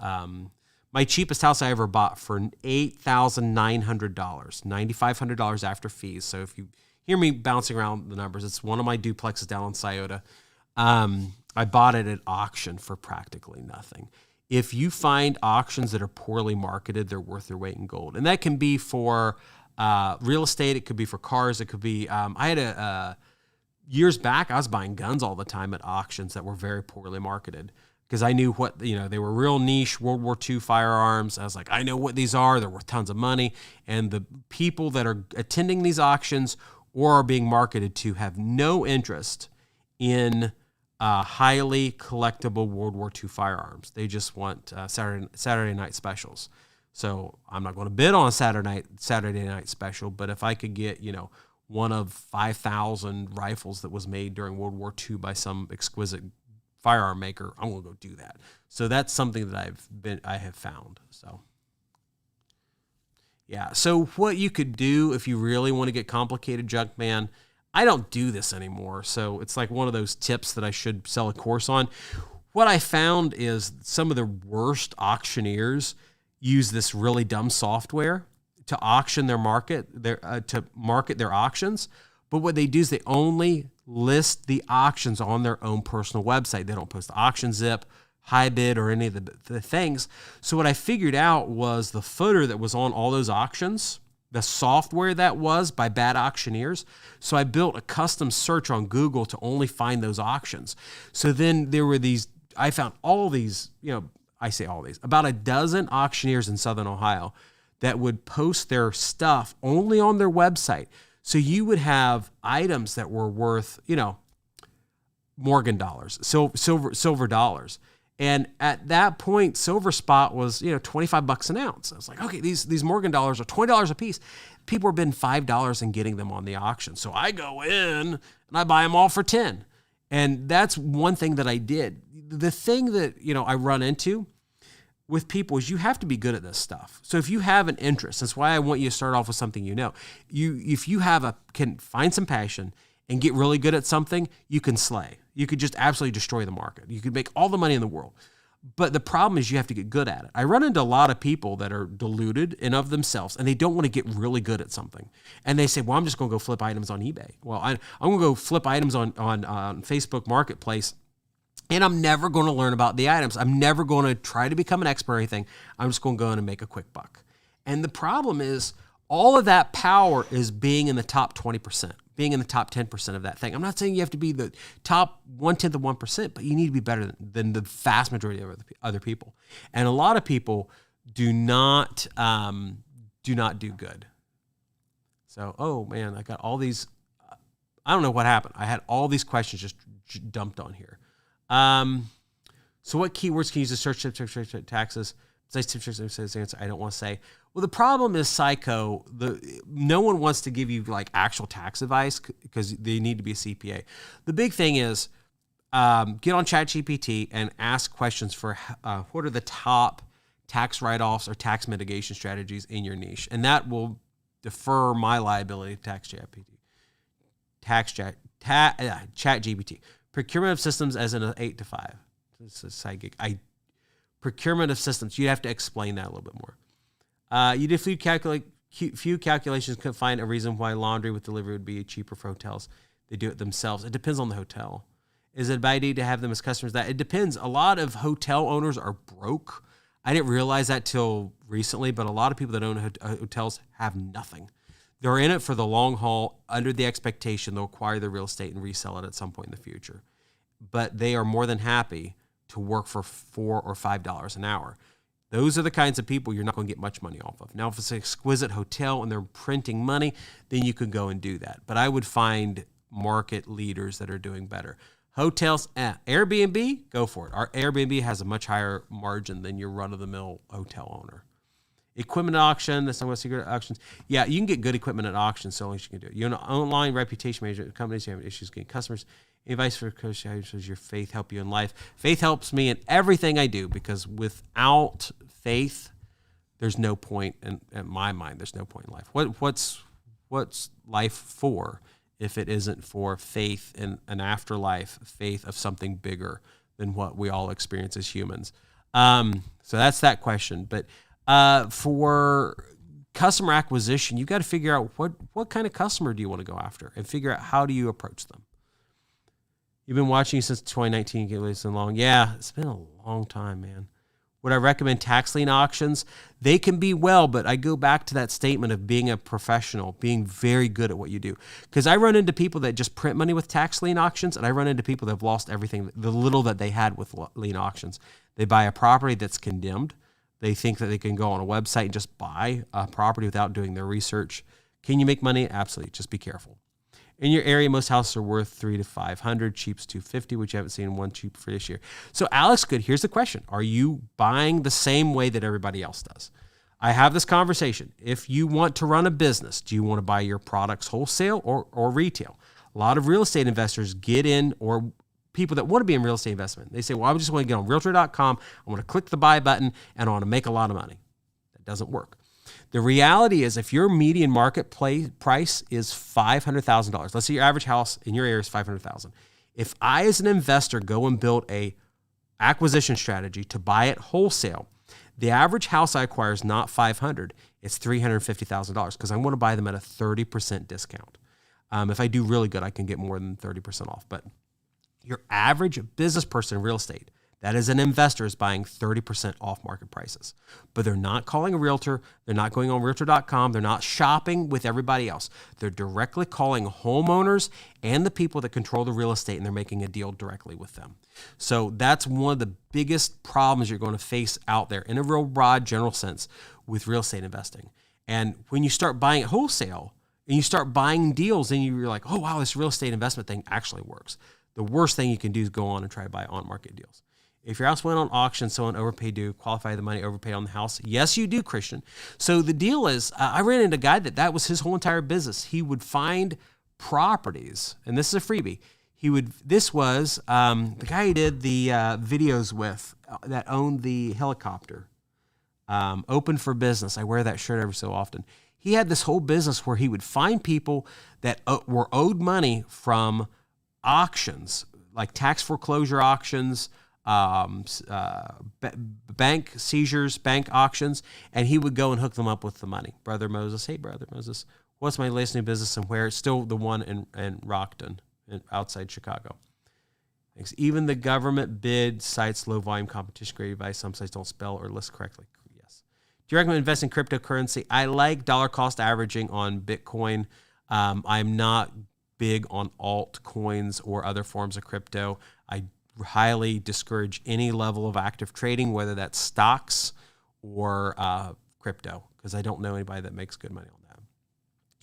My cheapest house I ever bought for $8,900, $9,500 after fees. So if you hear me bouncing around the numbers, it's one of my duplexes down in Scioto. I bought it at auction for practically nothing. If you find auctions that are poorly marketed, they're worth their weight in gold. And that can be for real estate. It could be for cars. It could be, I had years back, I was buying guns all the time at auctions that were very poorly marketed because I knew they were real niche World War II firearms. I was like, I know what these are. They're worth tons of money. And the people that are attending these auctions or are being marketed to have no interest in highly collectible World War II firearms. They just want Saturday night specials. So I'm not going to bid on a Saturday night special, but if I could get, one of 5,000 rifles that was made during World War II by some exquisite firearm maker, I'm going to go do that. So that's something that I have found. So yeah. So what you could do if you really want to get complicated, junk man, I don't do this anymore. So it's like one of those tips that I should sell a course on. What I found is some of the worst auctioneers use this really dumb software to auction to market their auctions. But what they do is they only list the auctions on their own personal website. They don't post the auction zip, high bid, or any of the things. So what I figured out was the footer that was on all those auctions, the software that was by bad auctioneers. So I built a custom search on Google to only find those auctions. So then I found all these, I say all these, about a dozen auctioneers in Southern Ohio that would post their stuff only on their website. So you would have items that were worth, Morgan dollars, silver dollars. And at that point, silver spot was, $25 an ounce. I was like, okay, these Morgan dollars are $20 a piece. People are bidding $5 and getting them on the auction. So I go in and I buy them all for 10. And that's one thing that I did. The thing that, I run into with people is you have to be good at this stuff. So if you have an interest, that's why I want you to start off with something if you can find some passion and get really good at something, you can slay. You could just absolutely destroy the market. You could make all the money in the world. But the problem is you have to get good at it. I run into a lot of people that are deluded and of themselves, and they don't want to get really good at something. And they say, well, I'm just going to go flip items on eBay. Well, I'm going to go flip items on Facebook Marketplace, and I'm never going to learn about the items. I'm never going to try to become an expert or anything. I'm just going to go in and make a quick buck. And the problem is all of that power is being in the top 20%, being in the top 10% of that thing. I'm not saying you have to be the top 1/10 of 1%, but you need to be better than the vast majority of other people. And a lot of people do not do good. So, oh man, I got all these, I don't know what happened. I had all these questions just dumped on here. So what keywords can you use to search taxes? I don't want to say. Well, the problem is psycho. No one wants to give you like actual tax advice because they need to be a CPA. The big thing is get on ChatGPT and ask questions for what are the top tax write-offs or tax mitigation strategies in your niche, and that will defer my liability to ChatGPT. Procurement of systems as in an 8 to 5. This is a side gig. Procurement of systems. You'd have to explain that a little bit more. You did few calculations, could find a reason why laundry with delivery would be cheaper for hotels. They do it themselves. It depends on the hotel. Is it a bad idea to have them as customers? That it depends. A lot of hotel owners are broke. I didn't realize that till recently, but a lot of people that own hotels have nothing. They're in it for the long haul under the expectation they'll acquire the real estate and resell it at some point in the future. But they are more than happy to work for $4 or $5 an hour. Those are the kinds of people you're not going to get much money off of. Now, if it's an exquisite hotel and they're printing money, then you could go and do that. But I would find market leaders that are doing better. Hotels, Airbnb, go for it. Our Airbnb has a much higher margin than your run-of-the-mill hotel owner. Equipment auction, that's not what secret auctions. Yeah, you can get good equipment at auctions, so long as you can do it. You know, online reputation management companies, you have issues getting customers. Advice for coach, how does your faith help you in life? Faith helps me in everything I do, because without faith, there's no point in my mind. There's no point in life. What's life for if it isn't for faith in an afterlife, faith of something bigger than what we all experience as humans? So that's that question. But for customer acquisition, you've got to figure out what kind of customer do you want to go after, and figure out how do you approach them. You've been watching since 2019, get listening long. Yeah, it's been a long time, man. Would I recommend tax lien auctions? They can be but I go back to that statement of being a professional, being very good at what you do. Because I run into people that just print money with tax lien auctions, and I run into people that have lost everything, the little that they had with lien auctions. They buy a property that's condemned. They think that they can go on a website and just buy a property without doing their research. Can you make money? Absolutely. Just be careful. In your area, most houses are worth $300 to $500, cheap's $250, which you haven't seen one cheap for this year. So Alex, good. Here's the question. Are you buying the same way that everybody else does? I have this conversation. If you want to run a business, do you want to buy your products wholesale or retail? A lot of real estate investors get in, or people that want to be in real estate investment. They say, well, I just want to get on realtor.com. I want to click the buy button and I want to make a lot of money. That doesn't work. The reality is, if your median market price is $500,000, let's say your average house in your area is $500,000. If I, as an investor, go and build a acquisition strategy to buy it wholesale, the average house I acquire is not $500,000, it's $350,000, because I want to buy them at a 30% discount. If I do really good, I can get more than 30% off. But your average business person in real estate, that is an investor, is buying 30% off market prices. But they're not calling a realtor. They're not going on realtor.com. They're not shopping with everybody else. They're directly calling homeowners and the people that control the real estate, and they're making a deal directly with them. So that's one of the biggest problems you're going to face out there in a real broad general sense with real estate investing. And when you start buying it wholesale and you start buying deals, and you're like, oh, wow, this real estate investment thing actually works. The worst thing you can do is go on and try to buy on-market deals. If your house went on auction, someone overpaid, do you qualify the money overpaid on the house? Yes, you do, Christian. So the deal is, I ran into a guy that was his whole entire business. He would find properties, and this is a freebie. This was the guy he did the videos with that owned the helicopter, Open for Business. I wear that shirt every so often. He had this whole business where he would find people that were owed money from auctions, like tax foreclosure auctions, bank seizures, bank auctions, and he would go and hook them up with the money. Brother Moses, hey, Brother Moses, what's my latest new business and where? It's still the one in Rockton, outside Chicago. Thanks. Even the government bid sites low volume competition grade advice. Some sites don't spell or list correctly. Yes. Do you recommend investing in cryptocurrency? I like dollar cost averaging on Bitcoin. I'm not big on altcoins or other forms of crypto. I highly discourage any level of active trading, whether that's stocks or crypto, because I don't know anybody that makes good money on that.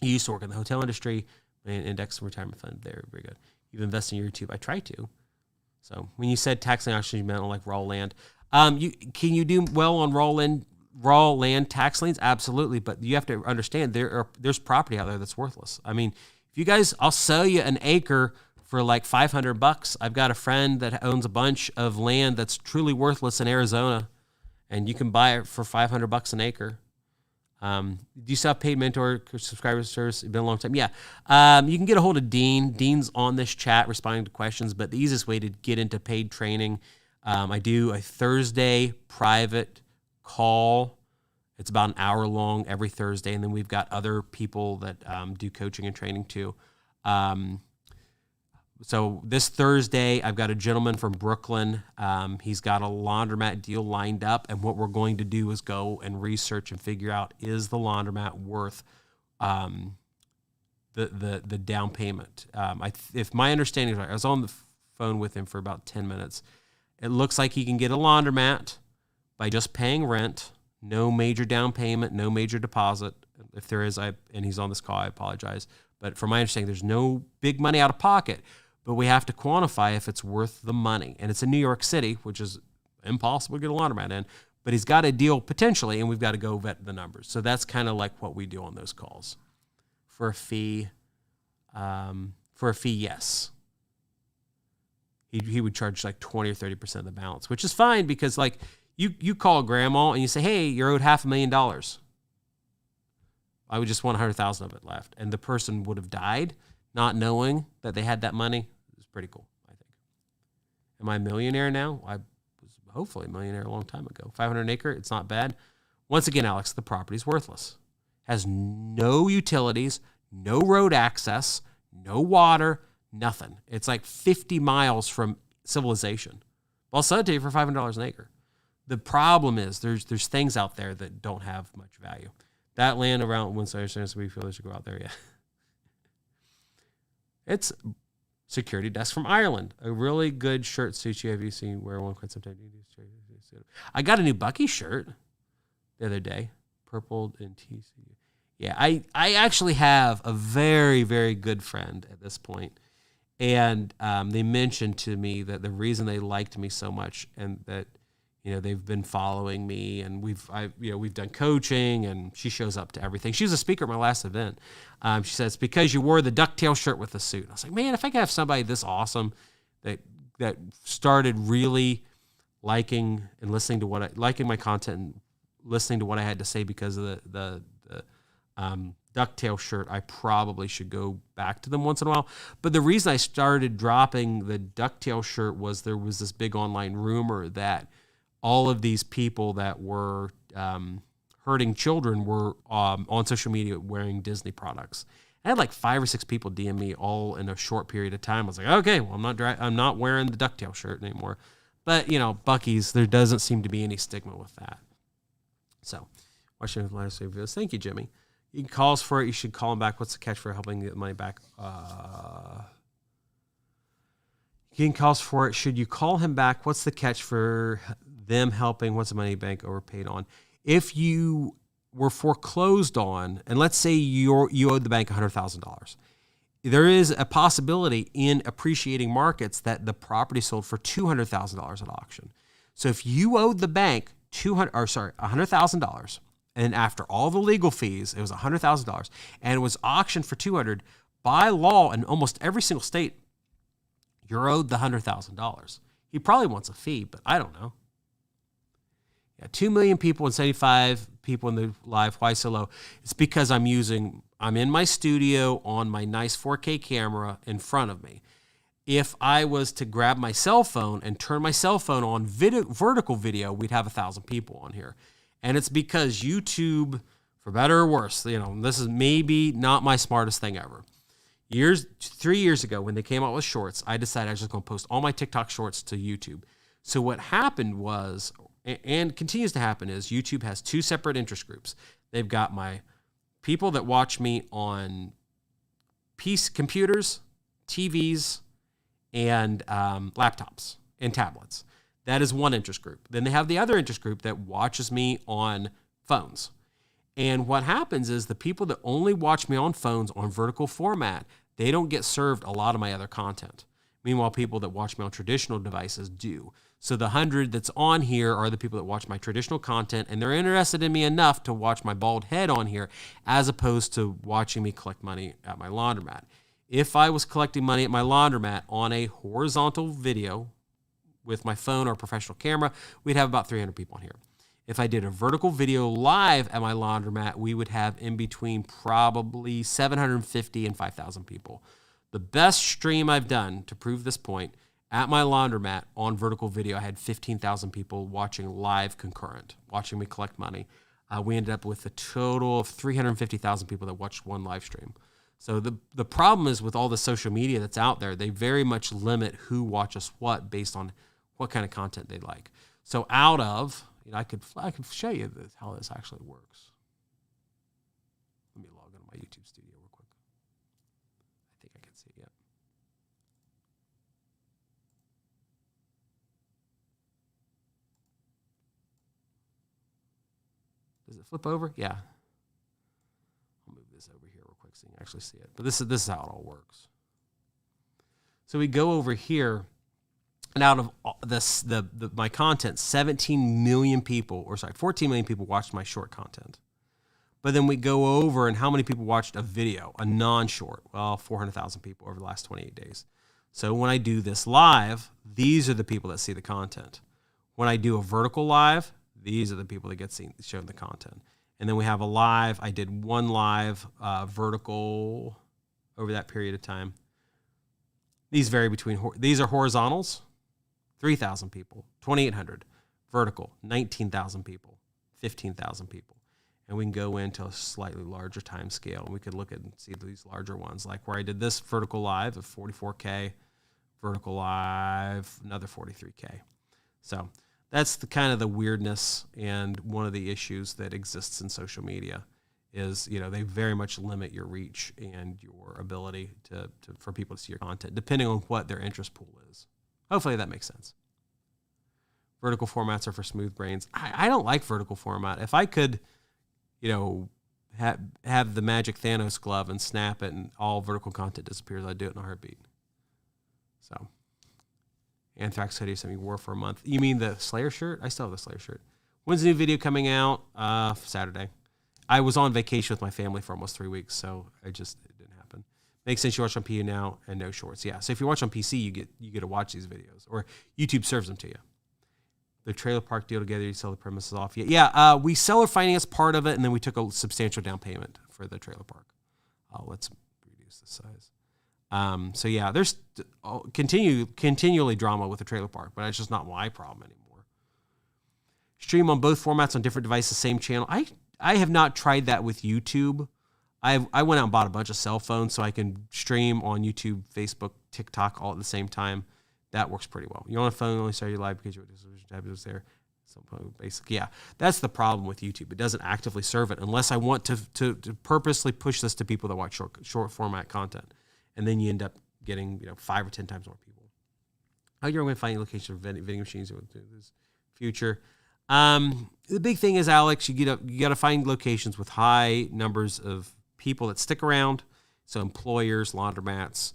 You used to work in the hotel industry, and index retirement fund. Very, very good. You've invested in your YouTube. I try to. So when you said tax lien auctions, you meant on like raw land. Can you do well on raw land tax liens? Absolutely, but you have to understand there's property out there that's worthless. I mean, if you guys, I'll sell you an acre for like $500. I've got a friend that owns a bunch of land that's truly worthless in Arizona, and you can buy it for $500 an acre. Do you still have paid mentor subscriber service? It's been a long time. Yeah. You can get a hold of Dean. Dean's on this chat responding to questions, but the easiest way to get into paid training, I do a Thursday private call. It's about an hour long every Thursday, and then we've got other people that do coaching and training too. So this Thursday, I've got a gentleman from Brooklyn. He's got a laundromat deal lined up, and what we're going to do is go and research and figure out, is the laundromat worth the down payment. If my understanding is right, I was on the phone with him for about 10 minutes. It looks like he can get a laundromat by just paying rent, no major down payment, no major deposit. If there is, and he's on this call, I apologize. But from my understanding, there's no big money out of pocket, but we have to quantify if it's worth the money. And it's in New York City, which is impossible to get a laundromat in, but he's got a deal potentially, and we've got to go vet the numbers. So that's kind of like what we do on those calls. For a fee, yes. He would charge like 20 or 30% of the balance, which is fine because like you call grandma and you say, hey, you're owed $500,000. I would just want 100,000 of it left. And the person would have died not knowing that they had that money. It was pretty cool, I think. Am I a millionaire now? I was hopefully a millionaire a long time ago. 500 an acre, it's not bad. Once again, Alex, the property's worthless. Has no utilities, no road access, no water, nothing. It's like 50 miles from civilization. Well, I'll sell it to you for $500 an acre. The problem is there's things out there that don't have much value. That land around Winston, so we feel they should go out there, yeah. It's security desk from Ireland. A really good shirt suits you. Have you seen wear one quite sometimes? I got a new Bucky shirt the other day. Purple and TC. Yeah, I actually have a very, very good friend at this point. And they mentioned to me that the reason they liked me so much and that, they've been following me and we've done coaching and she shows up to everything. She was a speaker at my last event. She says, because you wore the ducktail shirt with the suit. I was like, man, if I could have somebody this awesome that started really liking and listening to liking my content and listening to what I had to say because of the ducktail shirt, I probably should go back to them once in a while. But the reason I started dropping the ducktail shirt was there was this big online rumor that all of these people that were hurting children were on social media wearing Disney products. I had like 5 or 6 people DM me all in a short period of time. I was like, okay, well, I'm not wearing the ducktail shirt anymore. But, Bucky's, there doesn't seem to be any stigma with that. So, watching the last videos. Thank you, Jimmy. You can call us for it. You should call him back. What's the catch for helping get money back? You can call us for it. Should you call him back? What's the catch for them helping? What's the money bank overpaid on? If you were foreclosed on, and let's say you owed the bank $100,000, there is a possibility in appreciating markets that the property sold for $200,000 at auction. So if you owed the bank $100,000, and after all the legal fees, it was $100,000, and it was auctioned for $200,000, by law in almost every single state, you're owed the $100,000. He probably wants a fee, but I don't know. Yeah, 2 million people and 75 people in the live. Why so low? It's because I'm in my studio on my nice 4K camera in front of me. If I was to grab my cell phone and turn my cell phone on vertical video, we'd have 1,000 people on here. And it's because YouTube, for better or worse, this is maybe not my smartest thing ever. 3 years ago when they came out with shorts, I decided I was just going to post all my TikTok shorts to YouTube. So what happened was, and continues to happen, is YouTube has 2 separate interest groups. They've got my people that watch me on computers, TVs, and laptops and tablets. That is one interest group. Then they have the other interest group that watches me on phones. And what happens is the people that only watch me on phones on vertical format, they don't get served a lot of my other content. Meanwhile, people that watch me on traditional devices do. So the 100 that's on here are the people that watch my traditional content, and they're interested in me enough to watch my bald head on here as opposed to watching me collect money at my laundromat. If I was collecting money at my laundromat on a horizontal video with my phone or professional camera, we'd have about 300 people on here. If I did a vertical video live at my laundromat, we would have in between probably 750 and 5,000 people. The best stream I've done to prove this point, at my laundromat on vertical video, I had 15,000 people watching live concurrent, watching me collect money. We ended up with a total of 350,000 people that watched one live stream. So the problem is with all the social media that's out there, they very much limit who watches what based on what kind of content they like. So out of, I could show you how this actually works. Let me log into my YouTube studio real quick. can't see it yet. Does it flip over? Yeah. I'll move this over here real quick so you can actually see it. But this is how it all works. So we go over here, and out of this, my content, 14 million people watched my short content. But then we go over and how many people watched a video, a non-short. Well, 400,000 people over the last 28 days. So when I do this live, these are the people that see the content. When I do a vertical live, these are the people that get shown the content. And then we have a live. I did one live vertical over that period of time. These vary between, these are horizontals, 3,000 people, 2,800. Vertical, 19,000 people, 15,000 people. And we can go into a slightly larger time scale, and we could look at and see these larger ones, like where I did this vertical live of 44K, vertical live, another 43K. So that's the kind of the weirdness, and one of the issues that exists in social media is, they very much limit your reach and your ability for people to see your content, depending on what their interest pool is. Hopefully that makes sense. Vertical formats are for smooth brains. I don't like vertical format. If I could, have the magic Thanos glove and snap it and all vertical content disappears, I'd do it in a heartbeat. So, Anthrax hoodie, something you wore for a month. You mean the Slayer shirt? I still have the Slayer shirt. When's the new video coming out? Saturday. I was on vacation with my family for almost 3 weeks, so it didn't happen. Makes sense you watch on PU now and no shorts. Yeah, so if you watch on PC, you get to watch these videos, or YouTube serves them to you. The trailer park deal together, you sell the premises off. Yeah, we seller finance part of it, and then we took a substantial down payment for the trailer park. Let's reduce the size. So yeah, there's continually drama with the trailer park, but it's just not my problem anymore. Stream on both formats on different devices, same channel. I have not tried that with YouTube. I went out and bought a bunch of cell phones so I can stream on YouTube, Facebook, TikTok all at the same time. That works pretty well. You're on a phone, only start your live because your distribution tab is there. So basically, yeah, that's the problem with YouTube. It doesn't actively serve it unless I want to purposely push this to people that watch short format content, and then you end up getting 5 or 10 times more people. How you're going to find location of vending machines in this future? The big thing is, Alex, you got to find locations with high numbers of people that stick around. So employers, laundromats,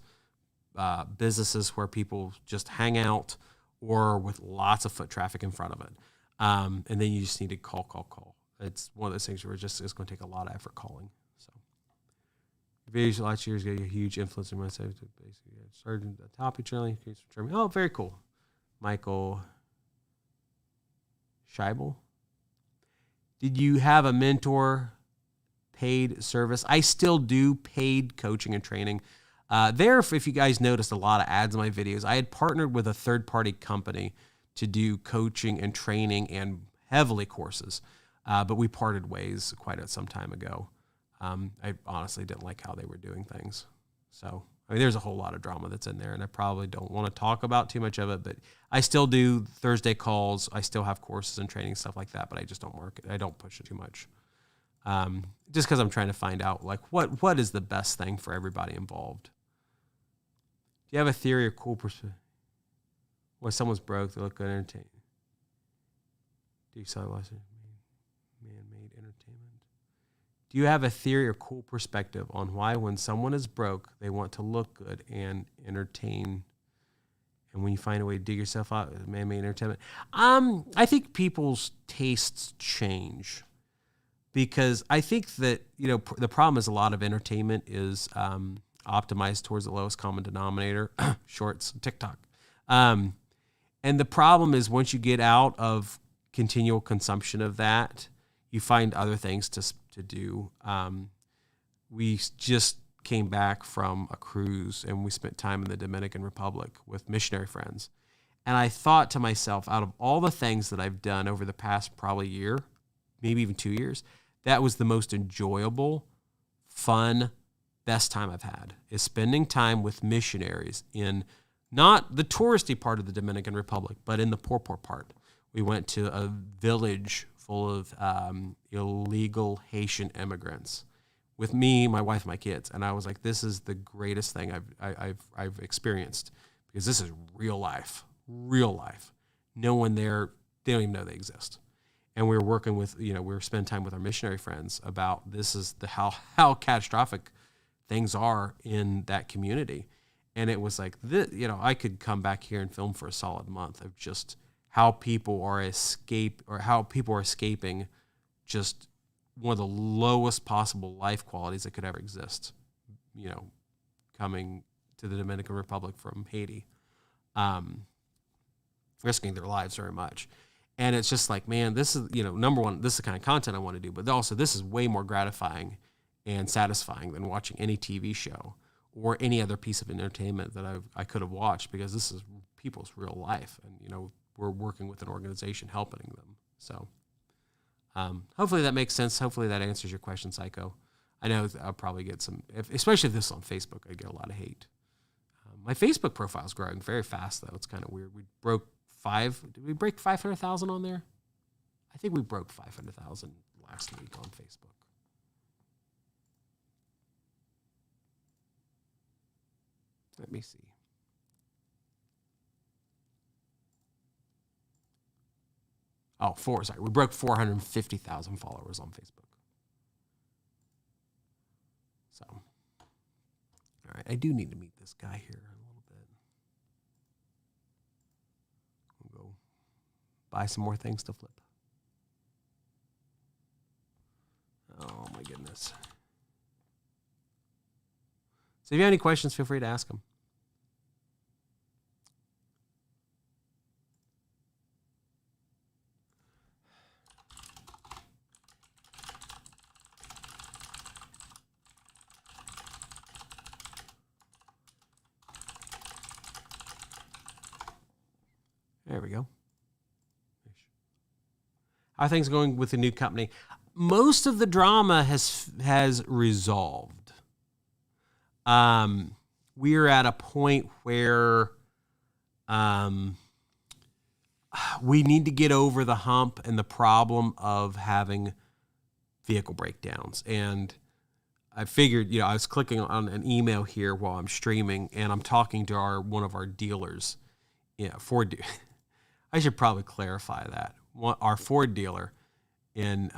businesses where people just hang out, or with lots of foot traffic in front of it. And then you just need to call. It's one of those things where it's going to take a lot of effort calling. So videos last year's got a huge influence in my side. Basically, started at the top each early. Oh, very cool. Michael Scheibel. Did you have a mentor paid service? I still do paid coaching and training. If you guys noticed a lot of ads in my videos, I had partnered with a third-party company to do coaching and training and heavily courses, but we parted ways quite some time ago. I honestly didn't like how they were doing things. So, there's a whole lot of drama that's in there, and I probably don't want to talk about too much of it, but I still do Thursday calls. I still have courses and training, stuff like that, but I just don't market. I don't push it too much. Just because I'm trying to find out, what is the best thing for everybody involved. Do you have a theory or cool perspective? When someone's broke, they look good and entertaining. Do you sell man-made entertainment? Do you have a theory or cool perspective on why when someone is broke, they want to look good and entertain? And when you find a way to dig yourself out, man-made entertainment. I think people's tastes change, because I think that, the problem is a lot of entertainment is optimized towards the lowest common denominator, shorts, TikTok. And the problem is once you get out of continual consumption of that, you find other things to do. We just came back from a cruise, and we spent time in the Dominican Republic with missionary friends. And I thought to myself, out of all the things that I've done over the past probably year, maybe even 2 years, that was the most enjoyable, fun, best time I've had, is spending time with missionaries in not the touristy part of the Dominican Republic, but in the poor part. We went to a village full of illegal Haitian immigrants. with me, my wife, my kids. And I was like, this is the greatest thing I've experienced, because this is real life. No one there, they don't even know they exist. And we were working with, we were spending time with our missionary friends about this is how catastrophic things are in that community. And it was like, I could come back here and film for a solid month of just how people are escaping just one of the lowest possible life qualities that could ever exist, coming to the Dominican Republic from Haiti, risking their lives very much. And it's just like, man, this is, number one, this is the kind of content I want to do, but also this is way more gratifying and satisfying than watching any TV show or any other piece of entertainment that I could have watched, because this is people's real life. And, we're working with an organization helping them. So hopefully that makes sense. Hopefully that answers your question, Psycho. I know I'll probably get especially if this is on Facebook, I get a lot of hate. My Facebook profile is growing very fast, though. It's kind of weird. We broke did we break 500,000 on there? I think we broke 500,000 last week on Facebook. Let me see. Sorry. We broke 450,000 followers on Facebook. So, all right. I do need to meet this guy here a little bit. We'll go buy some more things to flip. Oh, my goodness. So if you have any questions, feel free to ask them. There we go. How are things going with the new company? Most of the drama has resolved. We're at a point where we need to get over the hump and the problem of having vehicle breakdowns. And I figured, I was clicking on an email here while I'm streaming, and I'm talking to one of our dealers. Ford. I should probably clarify that. Our Ford dealer in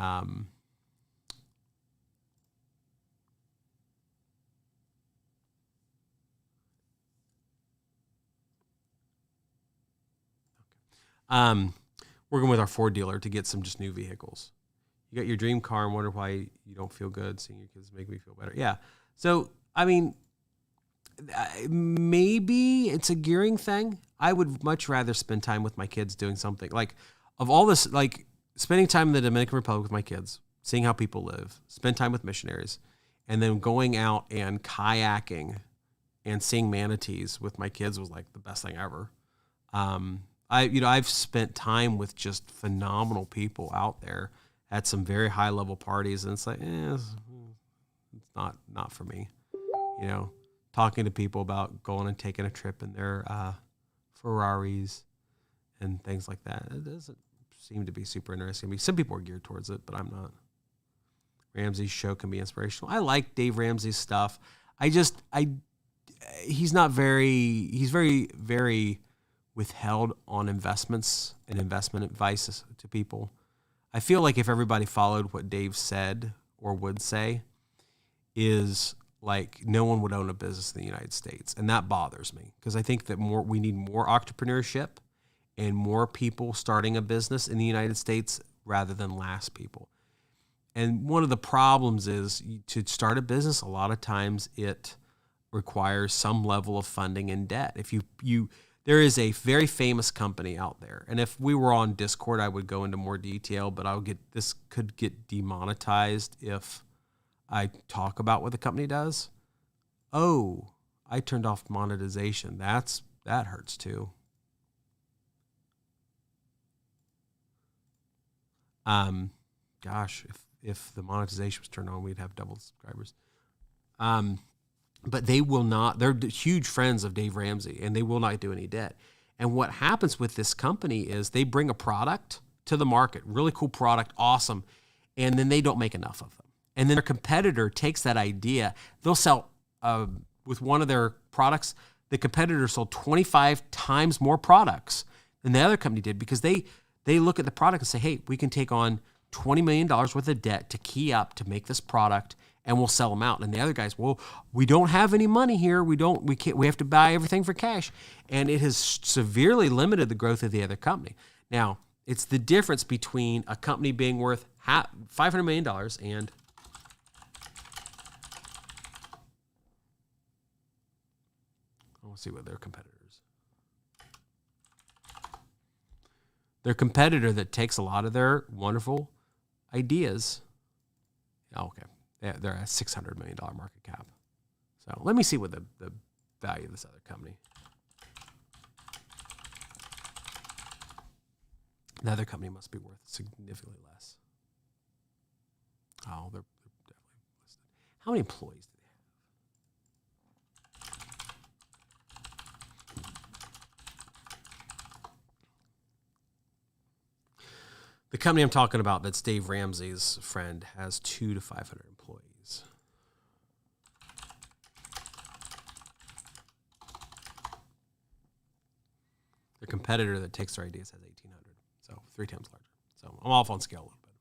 working with our Ford dealer to get some just new vehicles. You got your dream car and wonder why you don't feel good. Seeing your kids make me feel better. Yeah. So, I mean, maybe it's a gearing thing. I would much rather spend time with my kids doing something like, of all this, like spending time in the Dominican Republic with my kids, seeing how people live, spend time with missionaries, and then going out and kayaking and seeing manatees with my kids was like the best thing ever. I've spent time with just phenomenal people out there at some very high level parties, and it's like, it's not for me. Talking to people about going and taking a trip in their Ferraris and things like that. It doesn't seem to be super interesting to me. Some people are geared towards it, but I'm not. Ramsey's show can be inspirational. I like Dave Ramsey's stuff. He's very, very withheld on investments and investment advice to people. I feel like if everybody followed what Dave said or would say, is like no one would own a business in the United States. And that bothers me, because I think that we need more entrepreneurship and more people starting a business in the United States rather than less people. And one of the problems is to start a business, a lot of times it requires some level of funding and debt. If there is a very famous company out there, and if we were on Discord, I would go into more detail, but this could get demonetized if I talk about what the company does. Oh, I turned off monetization. That hurts too. Gosh, if the monetization was turned on, we'd have double subscribers. But they will not. They're huge friends of Dave Ramsey, and they will not do any debt. And what happens with this company is they bring a product to the market, really cool product, awesome, and then they don't make enough of them. And then their competitor takes that idea. They'll sell, with one of their products, the competitor sold 25 times more products than the other company did, because they look at the product and say, hey, we can take on $20 million worth of debt to key up to make this product, and we'll sell them out. And the other guys, well, we don't have any money here. We have to buy everything for cash. And it has severely limited the growth of the other company. Now, it's the difference between a company being worth $500 million and we'll see what their competitors. Their competitor that takes a lot of their wonderful ideas. Oh, okay. They're a $600 million market cap. So let me see what the value of this other company. The other company must be worth significantly less. Oh, they're definitely listed. How many employees do they have? The company I'm talking about, that's Dave Ramsey's friend, has 200 to 500 employees. Their competitor that takes their ideas has 1,800, so 3 times larger. So I'm off on scale a little bit.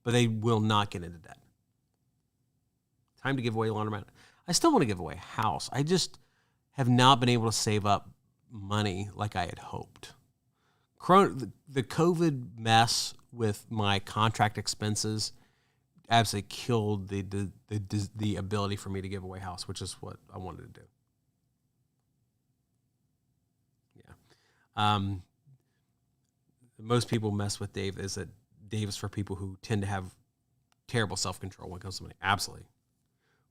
But they will not get into debt. Time to give away a laundromat. I still want to give away a house. I just have not been able to save up money like I had hoped. The COVID mess with my contract expenses absolutely killed the ability for me to give away a house, which is what I wanted to do. Yeah. Most people mess with Dave is that Dave is for people who tend to have terrible self-control when it comes to money. Absolutely.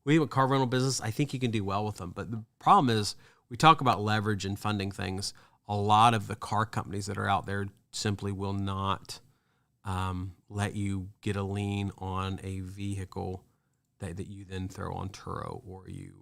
We have a car rental business. I think you can do well with them. But the problem is, we talk about leverage and funding things. A lot of the car companies that are out there simply will not let you get a lien on a vehicle that you then throw on Turo, or you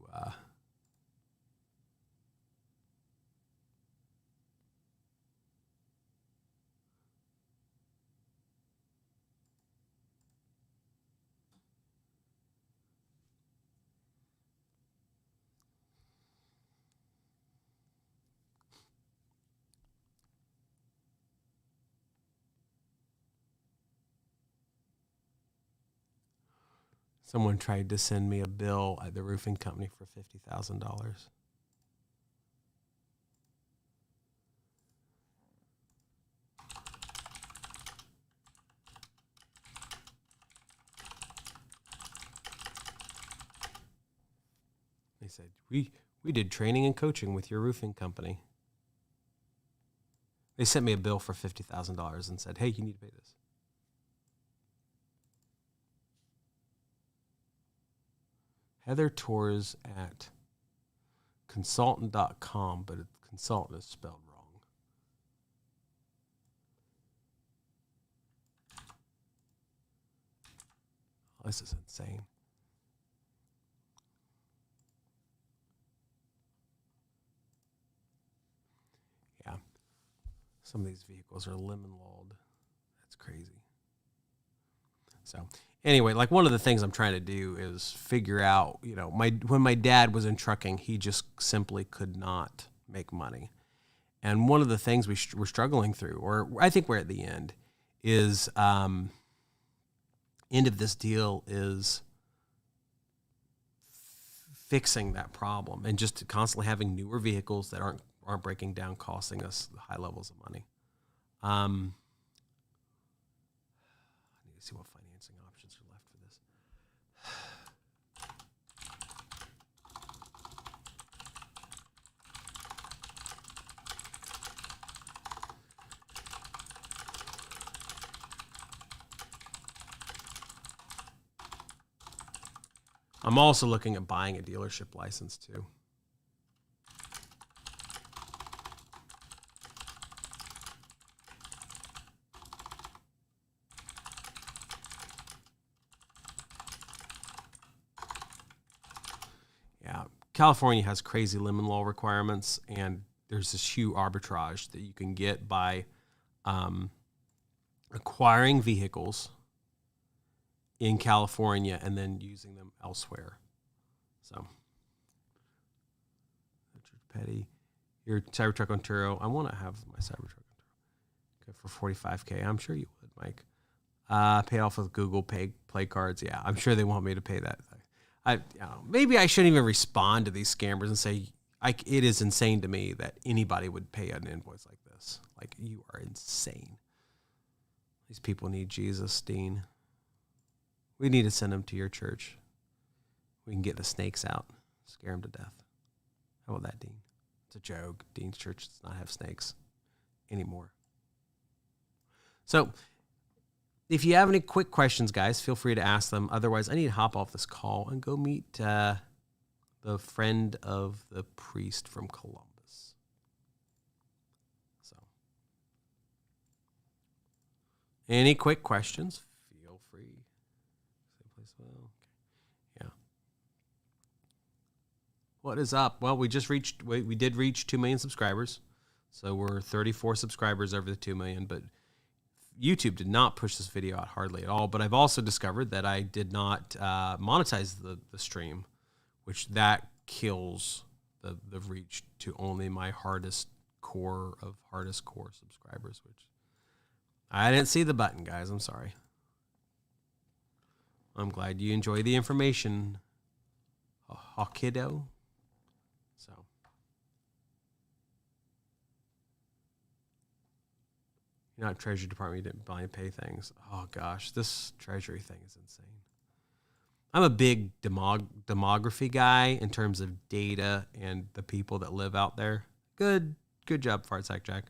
someone tried to send me a bill at the roofing company for $50,000. They said, we did training and coaching with your roofing company. They sent me a bill for $50,000 and said, hey, you need to pay this. Heather Tours at consultant.com, but consultant is spelled wrong. Oh, this is insane. Yeah. Some of these vehicles are lemon walled. That's crazy. So anyway, like, one of the things I'm trying to do is figure out, when my dad was in trucking, he just simply could not make money. And one of the things we're struggling through, or I think we're at the end, is end of this deal is fixing that problem, and just constantly having newer vehicles that aren't breaking down, costing us high levels of money. I need to see what financing options are left for this. I'm also looking at buying a dealership license too. Yeah, California has crazy lemon law requirements, and there's this huge arbitrage that you can get by acquiring vehicles in California and then using them elsewhere. So, Richard Petty, your Cybertruck Ontario. I want to have my Cybertruck Ontario for $45K. I'm sure you would, Mike. Pay off with Google Play cards. Yeah, I'm sure they want me to pay that. Maybe I shouldn't even respond to these scammers and say, it is insane to me that anybody would pay an invoice like this. Like, you are insane. These people need Jesus, Dean. We need to send them to your church. We can get the snakes out, scare them to death. How about that, Dean? It's a joke. Dean's church does not have snakes anymore. So, if you have any quick questions, guys, feel free to ask them. Otherwise, I need to hop off this call and go meet the friend of the priest from Columbus. So, any quick questions? Feel free. Yeah. What is up? Well, we did reach 2 million subscribers. So we're 34 subscribers over the 2 million, but YouTube did not push this video out hardly at all. But I've also discovered that I did not monetize the stream, which that kills the reach to only my hardest core subscribers, which I didn't see the button, guys. I'm sorry. I'm glad you enjoy the information, kiddo. So, you're not Treasury Department. You didn't blind pay things. Oh gosh, this Treasury thing is insane. I'm a big demography guy in terms of data and the people that live out there. Good job, Fartsack Jack.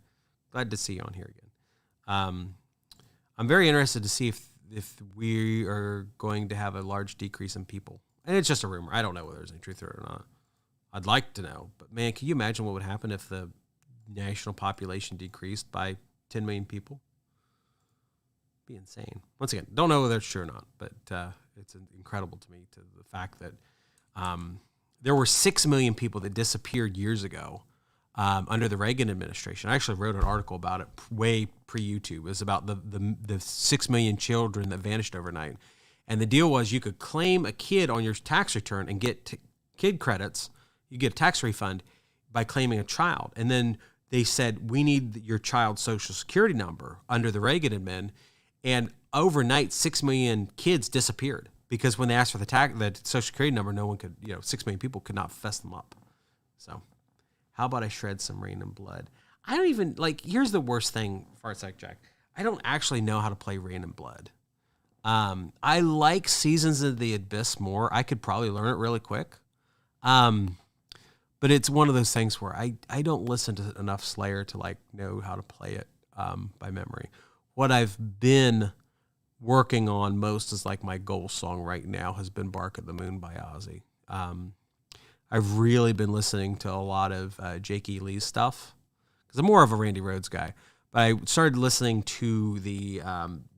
Glad to see you on here again. I'm very interested to see if we are going to have a large decrease in people. And it's just a rumor. I don't know whether there's any truth to it or not. I'd like to know. But man, can you imagine what would happen if the national population decreased by 10 million people? It'd be insane. Once again, don't know whether it's true or not, but it's incredible to me, to the fact that there were 6 million people that disappeared years ago under the Reagan administration. I actually wrote an article about it way pre-YouTube. It was about the 6 million children that vanished overnight. And the deal was you could claim a kid on your tax return and get kid credits. You get a tax refund by claiming a child. And then they said, we need your child's social security number under the Reagan admin. And overnight, 6 million kids disappeared because when they asked for the social security number, no one could, 6 million people could not fess them up. So how about I shred some Rain and Blood? I don't even, here's the worst thing, Fartsack Jack. I don't actually know how to play Rain and Blood. I like Seasons of the Abyss more. I could probably learn it really quick. But it's one of those things where I don't listen to enough Slayer to know how to play it by memory. What I've been working on most is my goal song right now has been Bark at the Moon by Ozzy. I've really been listening to a lot of Jake E. Lee's stuff because I'm more of a Randy Rhoads guy. But I started listening to the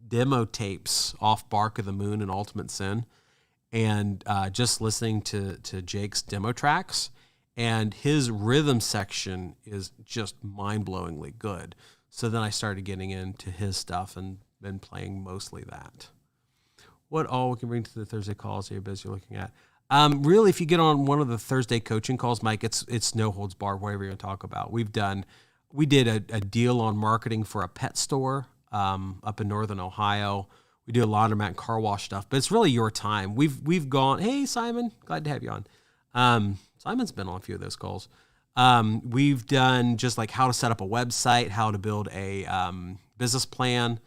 demo tapes off Bark of the Moon and Ultimate Sin, and just listening to Jake's demo tracks, and his rhythm section is just mind-blowingly good. So then I started getting into his stuff and been playing mostly that. What all we can bring to the Thursday calls you're busy looking at? Really, if you get on one of the Thursday coaching calls, Mike, it's no holds barred, whatever you're going to talk about. We did a deal on marketing for a pet store up in Northern Ohio. We do a laundromat and car wash stuff, but it's really your time. We've gone, hey, Simon, glad to have you on. Simon's been on a few of those calls. We've done just how to set up a website, how to build a business plan,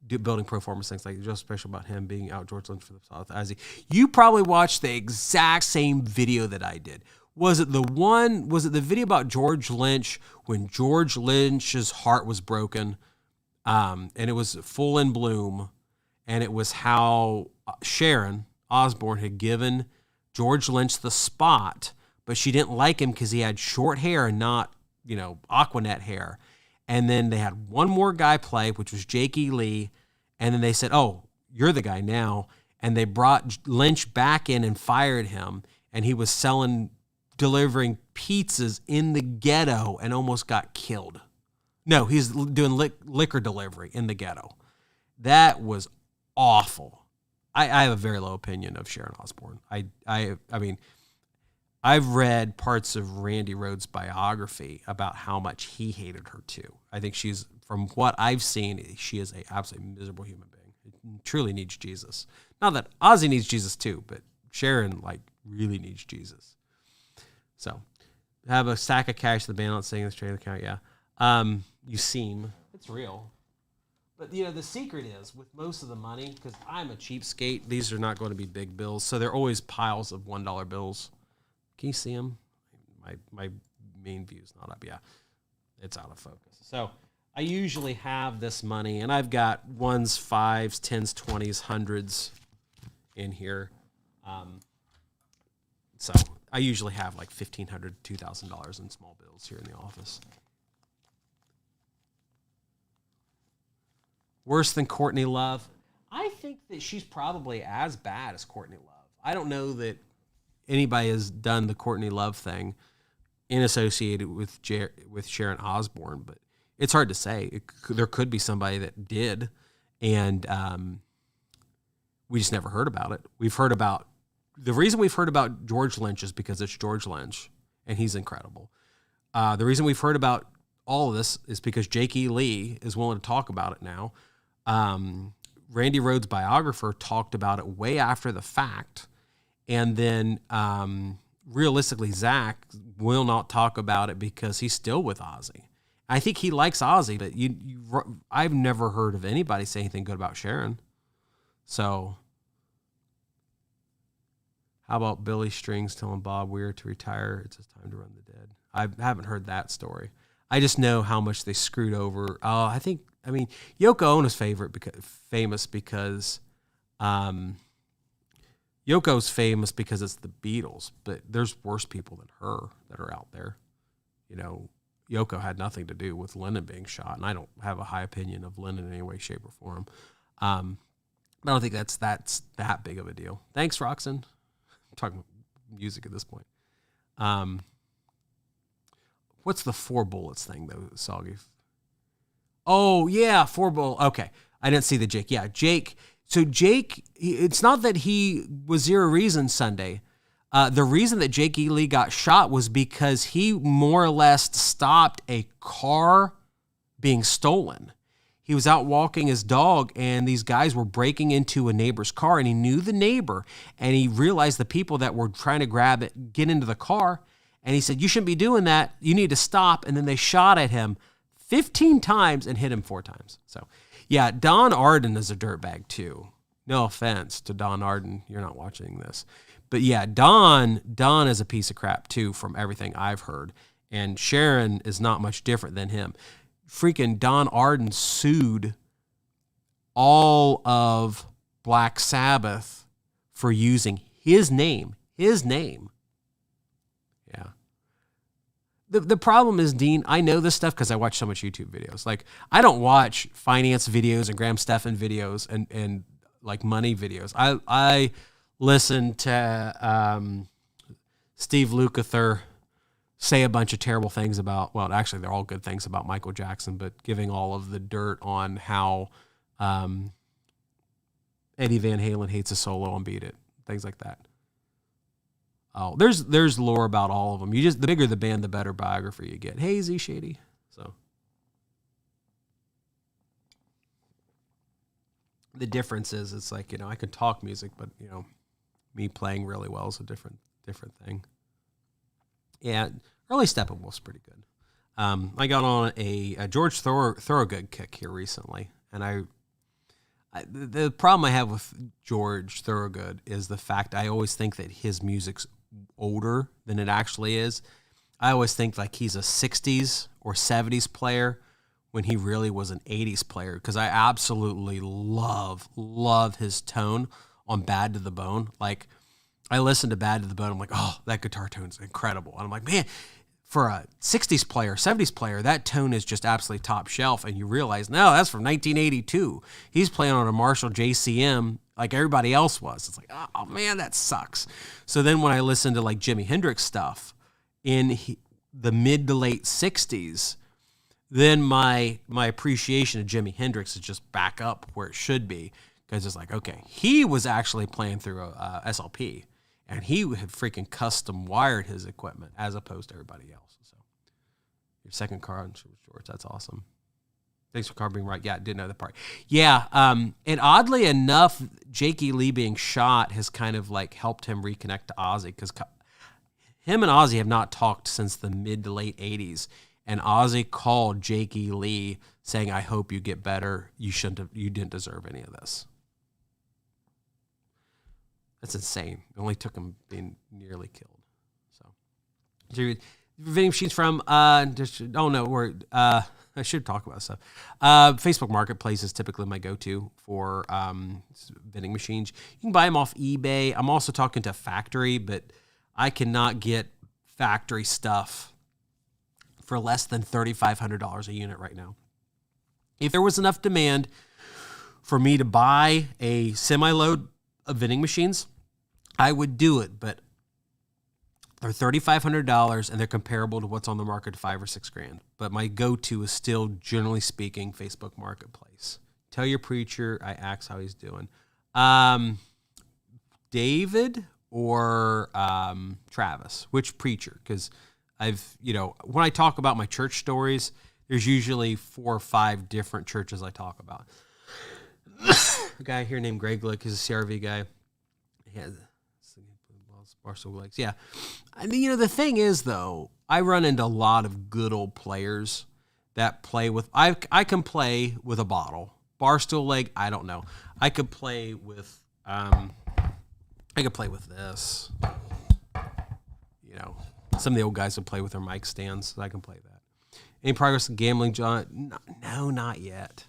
building pro forma things just special about him being out George Lynch for the South Azzy. You probably watched the exact same video that I did. Was it the video about George Lynch when George Lynch's heart was broken? And it was full in bloom. And it was how Sharon Osbourne had given George Lynch the spot, but she didn't like him because he had short hair and not, Aquanet hair. And then they had one more guy play, which was Jake E. Lee. And then they said, oh, you're the guy now. And they brought Lynch back in and fired him. And he was delivering pizzas in the ghetto and almost got killed. No, he's doing liquor delivery in the ghetto. That was awful. I have a very low opinion of Sharon Osbourne. I mean, I've read parts of Randy Rhoads' biography about how much he hated her too. I think she's, from what I've seen, she is a absolutely miserable human being. It truly needs Jesus. Not that Ozzy needs Jesus too, but Sharon like really needs Jesus. So have a stack of cash, the balance saying this trading account. Yeah. You seem, it's real. But, the secret is, with most of the money, because I'm a cheapskate, these are not going to be big bills, so they're always piles of $1 bills. Can you see them? My main view is not up. Yeah, it's out of focus. So I usually have this money, and I've got ones, fives, tens, 20s, hundreds in here. So I usually have like $1,500, $2,000 in small bills here in the office. Worse than Courtney Love? I think that she's probably as bad as Courtney Love. I don't know that anybody has done the Courtney Love thing in associated with Sharon Osbourne, but it's hard to say. There could be somebody that did, and we just never heard about it. The reason we've heard about George Lynch is because it's George Lynch, and he's incredible. The reason we've heard about all of this is because Jake E. Lee is willing to talk about it now. Randy Rhoads' biographer talked about it way after the fact, and then realistically, Zach will not talk about it because he's still with Ozzy. I think he likes Ozzy, but I've never heard of anybody say anything good about Sharon. So, how about Billy Strings telling Bob Weir to retire? It's his time to run the dead. I haven't heard that story. I just know how much they screwed over. Yoko Ono's famous because Yoko's famous because it's the Beatles, but there's worse people than her that are out there. Yoko had nothing to do with Lennon being shot, and I don't have a high opinion of Lennon in any way, shape, or form. I don't think that's that big of a deal. Thanks, Roxanne. I'm talking music at this point. What's the 4 bullets thing, though, Soggy? Oh, yeah, 4 bullets. Okay. I didn't see the Jake. Yeah, Jake. So Jake, it's not that he was zero reason Sunday. The reason that Jake E. Lee got shot was because he more or less stopped a car being stolen. He was out walking his dog, and these guys were breaking into a neighbor's car, and he knew the neighbor, and he realized the people that were trying to grab it, get into the car. And he said, you shouldn't be doing that. You need to stop. And then they shot at him 15 times and hit him 4 times. So, yeah, Don Arden is a dirtbag too. No offense to Don Arden. You're not watching this. But, yeah, Don is a piece of crap too from everything I've heard. And Sharon is not much different than him. Freaking Don Arden sued all of Black Sabbath for using his name. Yeah. The problem is, Dean, I know this stuff because I watch so much YouTube videos. Like, I don't watch finance videos and Graham Stephan videos and like money videos. I listen to Steve Lukather say a bunch of terrible things about, well, actually they're all good things about Michael Jackson, but giving all of the dirt on how Eddie Van Halen hates a solo on Beat It, things like that. Oh, there's lore about all of them. The bigger the band, the better biography you get. Hey, Z Shady. So the difference is, it's like, I can talk music, but me playing really well is a different thing. Yeah, early Steppenwolf's pretty good. I got on a George Thorogood kick here recently, and the problem I have with George Thorogood is the fact I always think that his music's older than it actually is. I always think like he's a 60s or 70s player when he really was an 80s player, because I absolutely love his tone on Bad to the Bone. Like, I listen to Bad to the Bone, I'm like, oh, that guitar tone's incredible. And I'm like, man, for a 60s player, 70s player, that tone is just absolutely top shelf. And you realize, no, that's from 1982. He's playing on a Marshall JCM like everybody else was. It's like, oh man, that sucks. So then when I listen to like Jimi Hendrix stuff in the mid to late 60s, then my appreciation of Jimi Hendrix is just back up where it should be. Because it's like, okay, he was actually playing through a SLP, and he had freaking custom wired his equipment as opposed to everybody else. So your second car on shorts, that's awesome. Thanks for car being right. Yeah, I didn't know that part. Yeah, and oddly enough, Jakey Lee being shot has kind of like helped him reconnect to Ozzy, because him and Ozzy have not talked since the mid to late 80s. And Ozzy called Jakey Lee saying, "I hope you get better. You didn't deserve any of this." That's insane. It only took him being nearly killed. So, vending machines from I should talk about stuff. Facebook Marketplace is typically my go-to for vending machines. You can buy them off eBay. I'm also talking to Factory, but I cannot get factory stuff for less than $3,500 a unit right now. If there was enough demand for me to buy a semi-load of vending machines, I would do it, but they're $3,500 and they're comparable to what's on the market to $5,000 or $6,000. But my go-to is still, generally speaking, Facebook Marketplace. Tell your preacher I asked how he's doing. David or Travis? Which preacher? Because when I talk about my church stories, there's usually 4 or 5 different churches I talk about. A guy here named Greg Glick is a CRV guy. He has Barstool legs. Yeah. I mean, the thing is, though, I run into a lot of good old players that play with, I can play with a bottle. Barstool leg, I don't know. I could play with this. Some of the old guys would play with their mic stands, so I can play that. Any progress in gambling, John? No, not yet.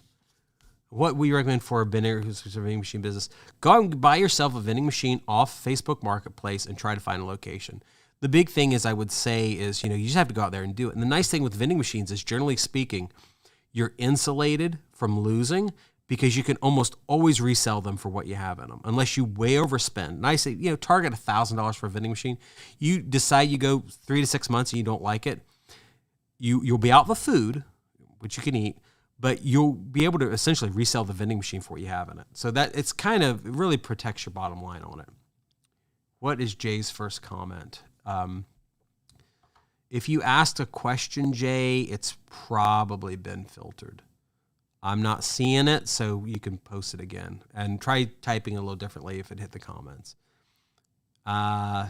What we recommend for a vendor who's a vending machine business, go out and buy yourself a vending machine off Facebook Marketplace and try to find a location. The big thing is, I would say, is, you just have to go out there and do it. And the nice thing with vending machines is, generally speaking, you're insulated from losing, because you can almost always resell them for what you have in them, unless you way overspend. And I say, target $1,000 for a vending machine. You decide you go 3 to 6 months and you don't like it, you'll be out the food, which you can eat, but you'll be able to essentially resell the vending machine for what you have in it. So that it really protects your bottom line on it. What is Jay's first comment? If you asked a question, Jay, it's probably been filtered. I'm not seeing it, so you can post it again. And try typing a little differently if it hit the comments. Play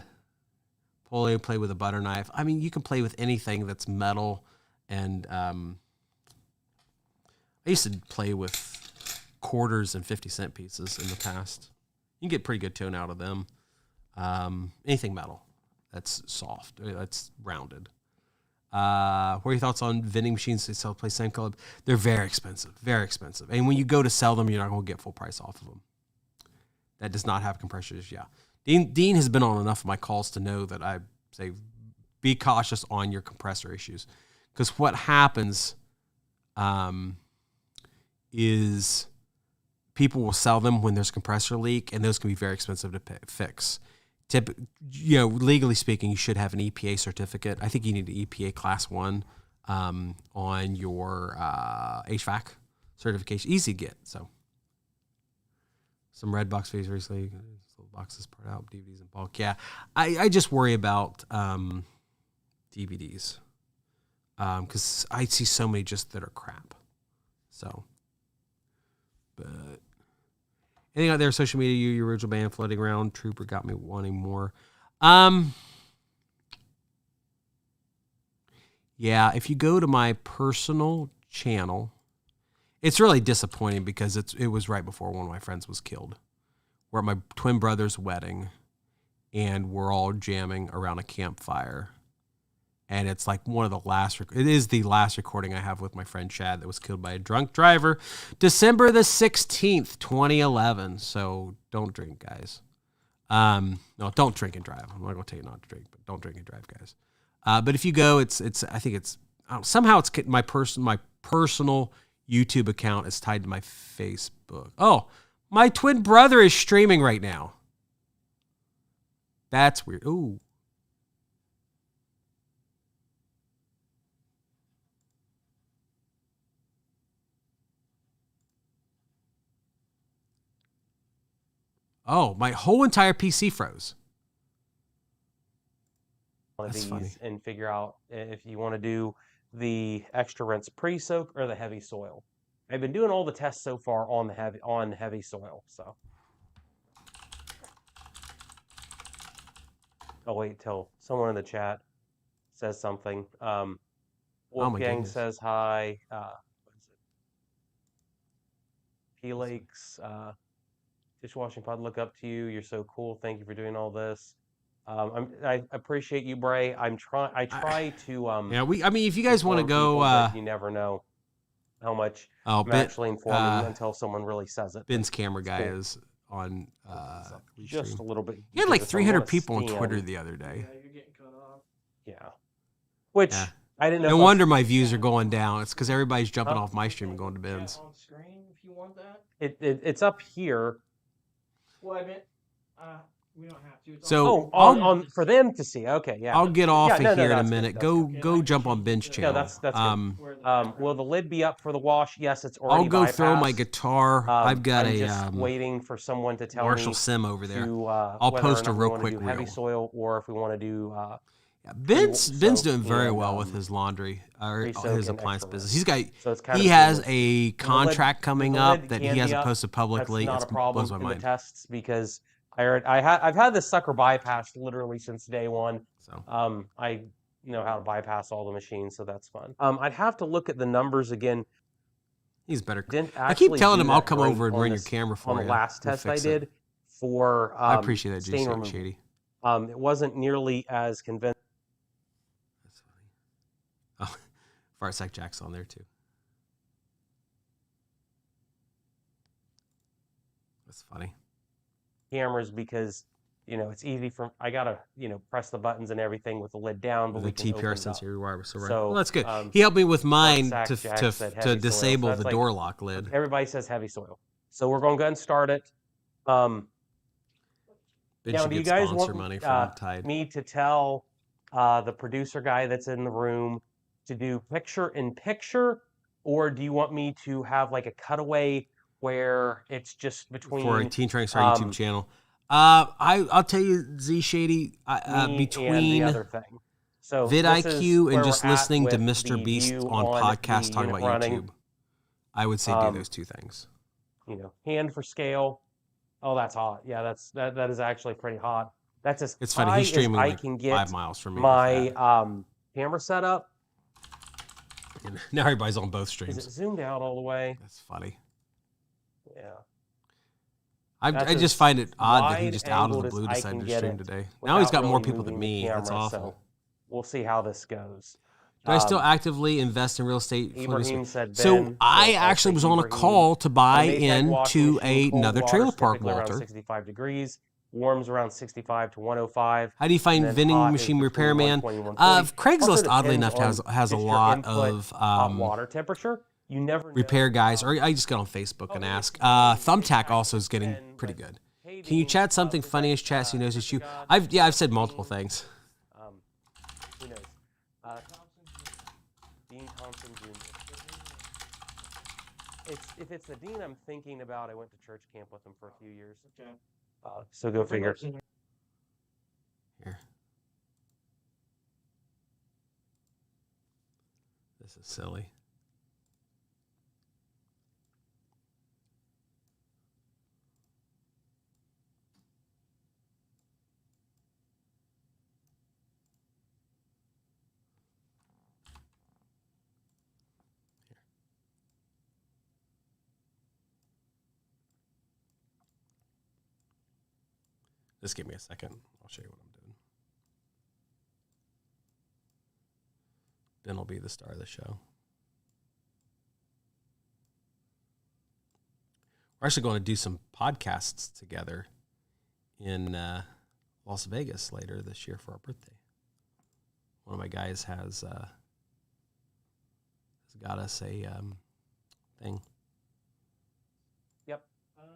with a butter knife. I mean, you can play with anything that's metal. And I used to play with quarters and 50-cent pieces in the past. You can get pretty good tone out of them. Anything metal that's soft, that's rounded. What are your thoughts on vending machines they sell at Play Same Club? They're very expensive, very expensive. And when you go to sell them, you're not going to get full price off of them. That does not have compressors, yeah. Dean has been on enough of my calls to know that I say be cautious on your compressor issues. Because what happens is people will sell them when there's a compressor leak, and those can be very expensive to fix. Legally speaking, you should have an EPA certificate. I think you need an EPA Class 1 on your HVAC certification. Easy to get. So, some red box fees recently. Little boxes part out, DVDs in bulk. Yeah, I just worry about DVDs because I see so many just that are crap. So, but. Anything out there, social media, your original band floating around, Trooper got me wanting more. Yeah, if you go to my personal channel, it's really disappointing because it was right before one of my friends was killed. We're at my twin brother's wedding, and we're all jamming around a campfire. And it's like one of the last, it is the last recording I have with my friend Chad that was killed by a drunk driver, December the 16th, 2011. So don't drink, guys. No, don't drink and drive. I'm not going to tell you not to drink, but don't drink and drive, guys. But if you go, I think it's, somehow it's my personal YouTube account is tied to my Facebook. Oh, my twin brother is streaming right now. That's weird. Ooh. Oh, my whole entire PC froze. One of That's these funny. and figure out if you want to do the extra rinse pre-soak or the heavy soil. I've been doing all the tests so far on the heavy soil. So I'll wait till someone in the chat says something. Oh my Wolfgang goodness. says hi. What is it? P Lakes, dishwashing pod, look up to you. You're so cool. Thank you for doing all this. I appreciate you, Bray. I try to Yeah, I mean, if you guys want to inform people, go, but you never know how much I'm actually informing until someone really says it. Ben's camera guy cool. is on Just a little bit. He had like because if I'm 300 gonna people on stand- Twitter the other day. Yeah, you're getting cut off. Yeah. Which Yeah. I didn't know. No if I- wonder my views are going down. It's because everybody's jumping off my stream and going to Chat Ben's. on screen if you want that. It's up here. Well, I meant we don't have to. It's So, Oh, on for them to see. Okay, yeah. I'll get off Yeah, of no, here in a that's good, minute. that's Go good. go jump on Ben's No, channel. that's good. where the Will the lid be up for the wash? Yes, it's already. I'll go throw my bypassed. guitar. I've got I'm a just waiting for someone to tell Marshall me Sim over there. to, I'll whether post or a not real we wanna quick do heavy reel. soil or if we want to do Yeah, Ben's doing very and, well with his laundry or pre-soak his and appliance extra business. rinse. He's got So it's kind he of has seamless. a contract coming the up lid that can he be hasn't up. posted publicly. That's not It a problem blows my in the mind. tests because I've had this sucker bypassed literally since day one. So I know how to bypass all the machines, so that's fun. I'd have to look at the numbers again. he's better. Didn't I keep actually telling do him I'll that come great over and on run your this- camera for on you. the last We'll test I fix it. did for I appreciate that, stain Juicy removal. Shady. It wasn't nearly as convincing. That's funny. Oh, Farsack Jack's on there too. That's funny. Cameras because it's easy for I gotta press the buttons and everything with the lid down, but The we can open TPR it up. sensor wire was so right. So, Well, that's good. He helped me with mine Sack to Jack to, said to heavy soil, disable so that's the like- door lock lid. Everybody says heavy soil, so we're gonna go ahead and start it. Ben Now, should do you get guys sponsor want money from Tide. me to tell the producer guy that's in the room to do picture-in-picture, or do you want me to have like a cutaway where it's just between For a Teen Trying Star YouTube channel. I'll tell you, Z Shady, me and between the other thing? So vidIQ this is and where just we're at listening to with Mr. the Beast view on podcasts the talking unit about running. YouTube, I would say do those two things. Hand for scale. Oh, that's hot. Yeah, that is actually pretty hot. That's as It's funny. high He's streaming as I like can get 5 miles from me. my camera setup. Now everybody's on both Is streams. it zoomed out all the way? That's funny. Yeah. I That's just as find it odd that he just out of wide the blue angled as I decided can to get stream it today. Now he's without got more really people than moving the me. That's camera, awful. so we'll see how this goes. Do I still actively invest in real estate? Ibrahim said So Ben, I so actually also was on a Ibrahim. call to buy The Maytag washing into machine, cold another water trailer is park, typically around Walter. 65 degrees, warms around 65 to 105. How do you find and then vending hot is machine between repairman? 120 and 140. Craigslist, Also oddly depends enough, on has a just your lot input of hot water temperature. You never know repair guys, how- or I just get on Facebook and Oh, ask. it's Thumbtack also is getting Ben, pretty but good. hey, Can you Dean, chat something looks funny like, as chat so he knows it's you? God, I've said multiple Dean, things. Who knows? Dean Thompson Jr. If it's the Dean I'm thinking about, I went to church camp with him for a few years. Okay. So go figure. Here. This is silly. Just give me a second. I'll show you what I'm doing. Ben will be the star of the show. We're actually going to do some podcasts together in Las Vegas later this year for our birthday. One of my guys has got us a thing. Yep.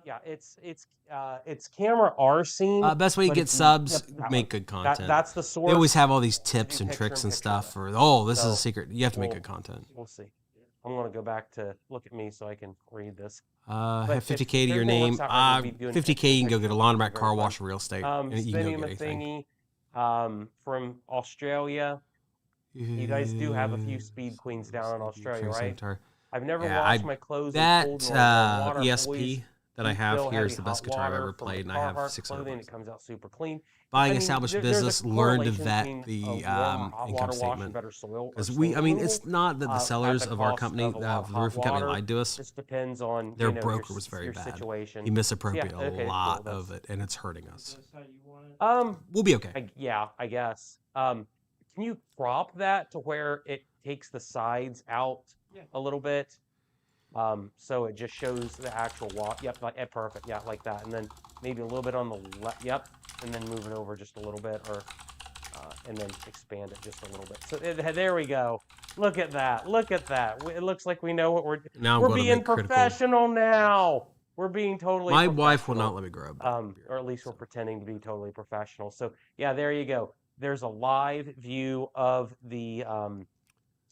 Yeah, it's camera R scene. Best way to but get it's- subs, yep, that make one. good content. That's the source. They always have all these tips Do and picture tricks in and picture. stuff for, this is So, a secret. You have to make we'll- good content. We'll see. I'm going to go back to look at me so I can read this. Have if 50K to your everything works name. out right, we'll be doing 50K, you can go get a laundromat, very car fun. wash, or real estate, and you can go Spinning get a anything. thingy from Australia. You guys do have a few speed queens down in Australia, right? I've never washed my clothes in cold nor warm water. ESP that I have here is the best guitar I've ever played, and I have $600. It comes out super clean. Buying I mean, established there's a business, learn to correlation vet between the a warm or hot income water wash and statement. better soil. Because Or we, soil I mean, removal, it's not that the at sellers the of our cost company, of a lot of the hot roofing company, water. lied to us. Just depends on Their you know, broker your, was very your bad. situation. He misappropriated Yeah, okay, a lot cool. of it, and it's hurting us. That's how you want it. We'll be okay. Yeah, I guess. Can you crop that to where it takes the sides out Yeah. a little bit? So it just shows the actual walk. Yep, like perfect. Yeah, like that, and then maybe a little bit on the left. Yep, and then move it over just a little bit, or and then expand it just a little bit. So there we go. Look at that. Look at that. It looks like we know what we're. Now I'm We're going to being make critical. professional now. We're being totally. My wife will not let me grow a or at least we're pretending to be totally professional. So yeah, there you go. There's a live view of the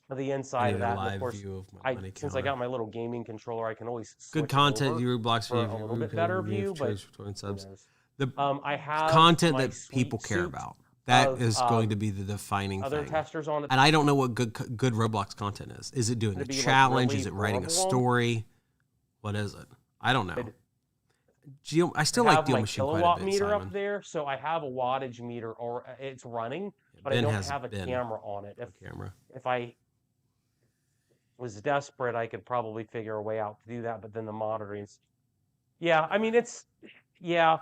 inside of that. And of course, since I got my little gaming controller, I can always switch good content. over Roblox for a little bit better view. But the I have content my that people sweet care suit about. That of, is going to be the defining other thing. testers on it. And I don't know what good Roblox content is. Is it doing a It'd be, like, challenge? really Is it writing a horrible. story? What is it? I don't know. I'd- I still I like have Deal my Machine quite a kilowatt bit, meter Simon. up there, so I have a wattage meter, or it's running, but Ben I don't has have a Ben camera on it. camera. If I was desperate, I could probably figure a way out to do that, but then the monitoring's... Yeah, I mean, yeah.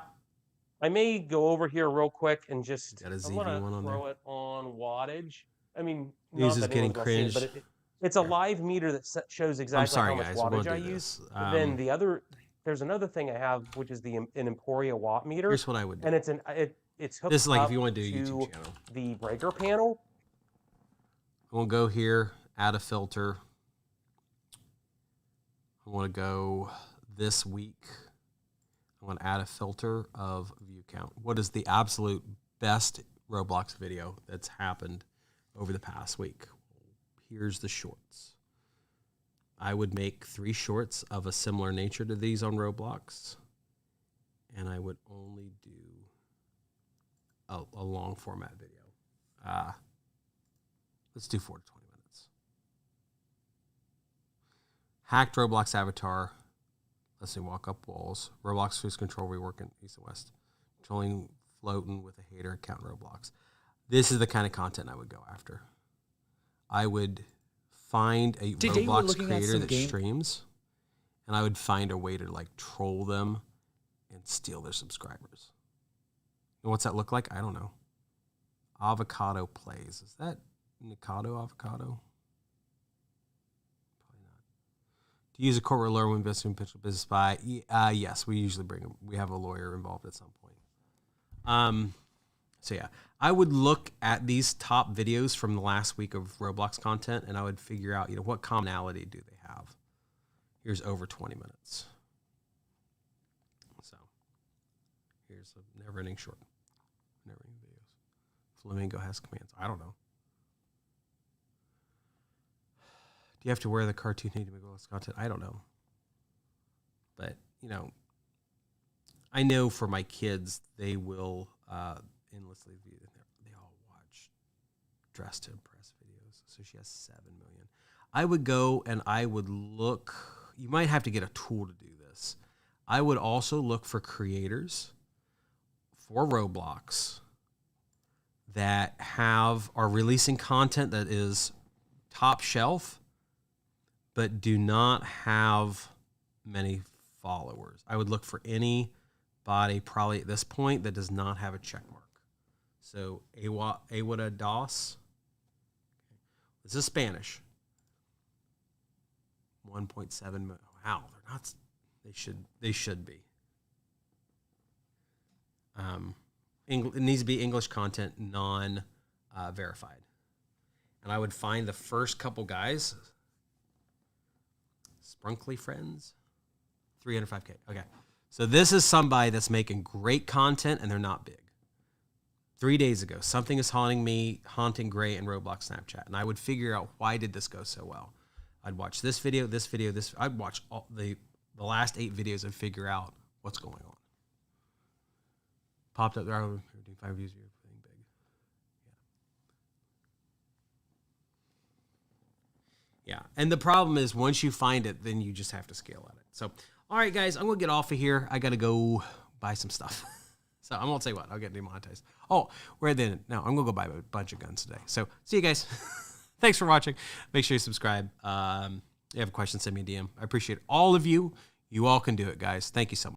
I may go over here real quick and just... Got a I'm ZV gonna one on throw there. it on wattage. I mean, News not is that getting anyone's gonna see it, cringed. but it's a live meter that shows exactly I'm sorry, how much guys. I'm wattage gonna I do use. this. But then there's another thing I have, which is an Emporia watt meter. Here's what I would do. And it's hooked This is like up if you want to do a to YouTube channel. the breaker panel. I'm gonna go here, add a filter. I want to go this week. I want to add a filter of view count. What is the absolute best Roblox video that's happened over the past week? Here's the shorts. I would make 3 shorts of a similar nature to these on Roblox, and I would only do a long format video. Let's do 4 to 20 minutes. Hacked Roblox avatar. Let's see, walk up walls. Roblox cruise control reworking east and west. Controlling floating with a hater account in Roblox. This is the kind of content I would go after. I would find a Roblox creator that streams, and I would find a way to like troll them and steal their subscribers. And what's that look like? I don't know. Avocado plays. Is that Nikado avocado? Probably not. To use a court lawyer when investing in potential business by, yes, we usually we have a lawyer involved at some point. So yeah, I would look at these top videos from the last week of Roblox content, and I would figure out, what commonality do they have? Here's over 20 minutes. So here's a never-ending short. Never-ending videos. Flamingo has commands. I don't know. Do you have to wear the cartoon to make Roblox content? I don't know. But, I know for my kids, they will endlessly view. They all watch Dress to Impress videos. So she has 7 million. I would go and I would look. You might have to get a tool to do this. I would also look for creators for Roblox that are releasing content that is top shelf, but do not have many followers. I would look for anybody probably at this point that does not have a check mark. So Awada DOS. This is Spanish. 1.7 million. Wow, they're not. They should be. It needs to be English content, non-verified. And I would find the first couple guys. Sprunkly Friends. 305K. Okay. So this is somebody that's making great content and they're not big. 3 days ago, something is haunting Gray in Roblox Snapchat. And I would figure out why did this go so well. I'd watch this video. I'd watch all the the last 8 videos and figure out what's going on. Popped up there. I'm doing 5 views. You're playing big. Yeah. And the problem is once you find it, then you just have to scale at it. So, all right, guys, I'm going to get off of here. I got to go buy some stuff. So I won't say what. I'll get demonetized. Oh, we're at the end. No, I'm going to go buy a bunch of guns today. So see you guys. Thanks for watching. Make sure you subscribe. If you have a question, send me a DM. I appreciate all of you. You all can do it, guys. Thank you so much.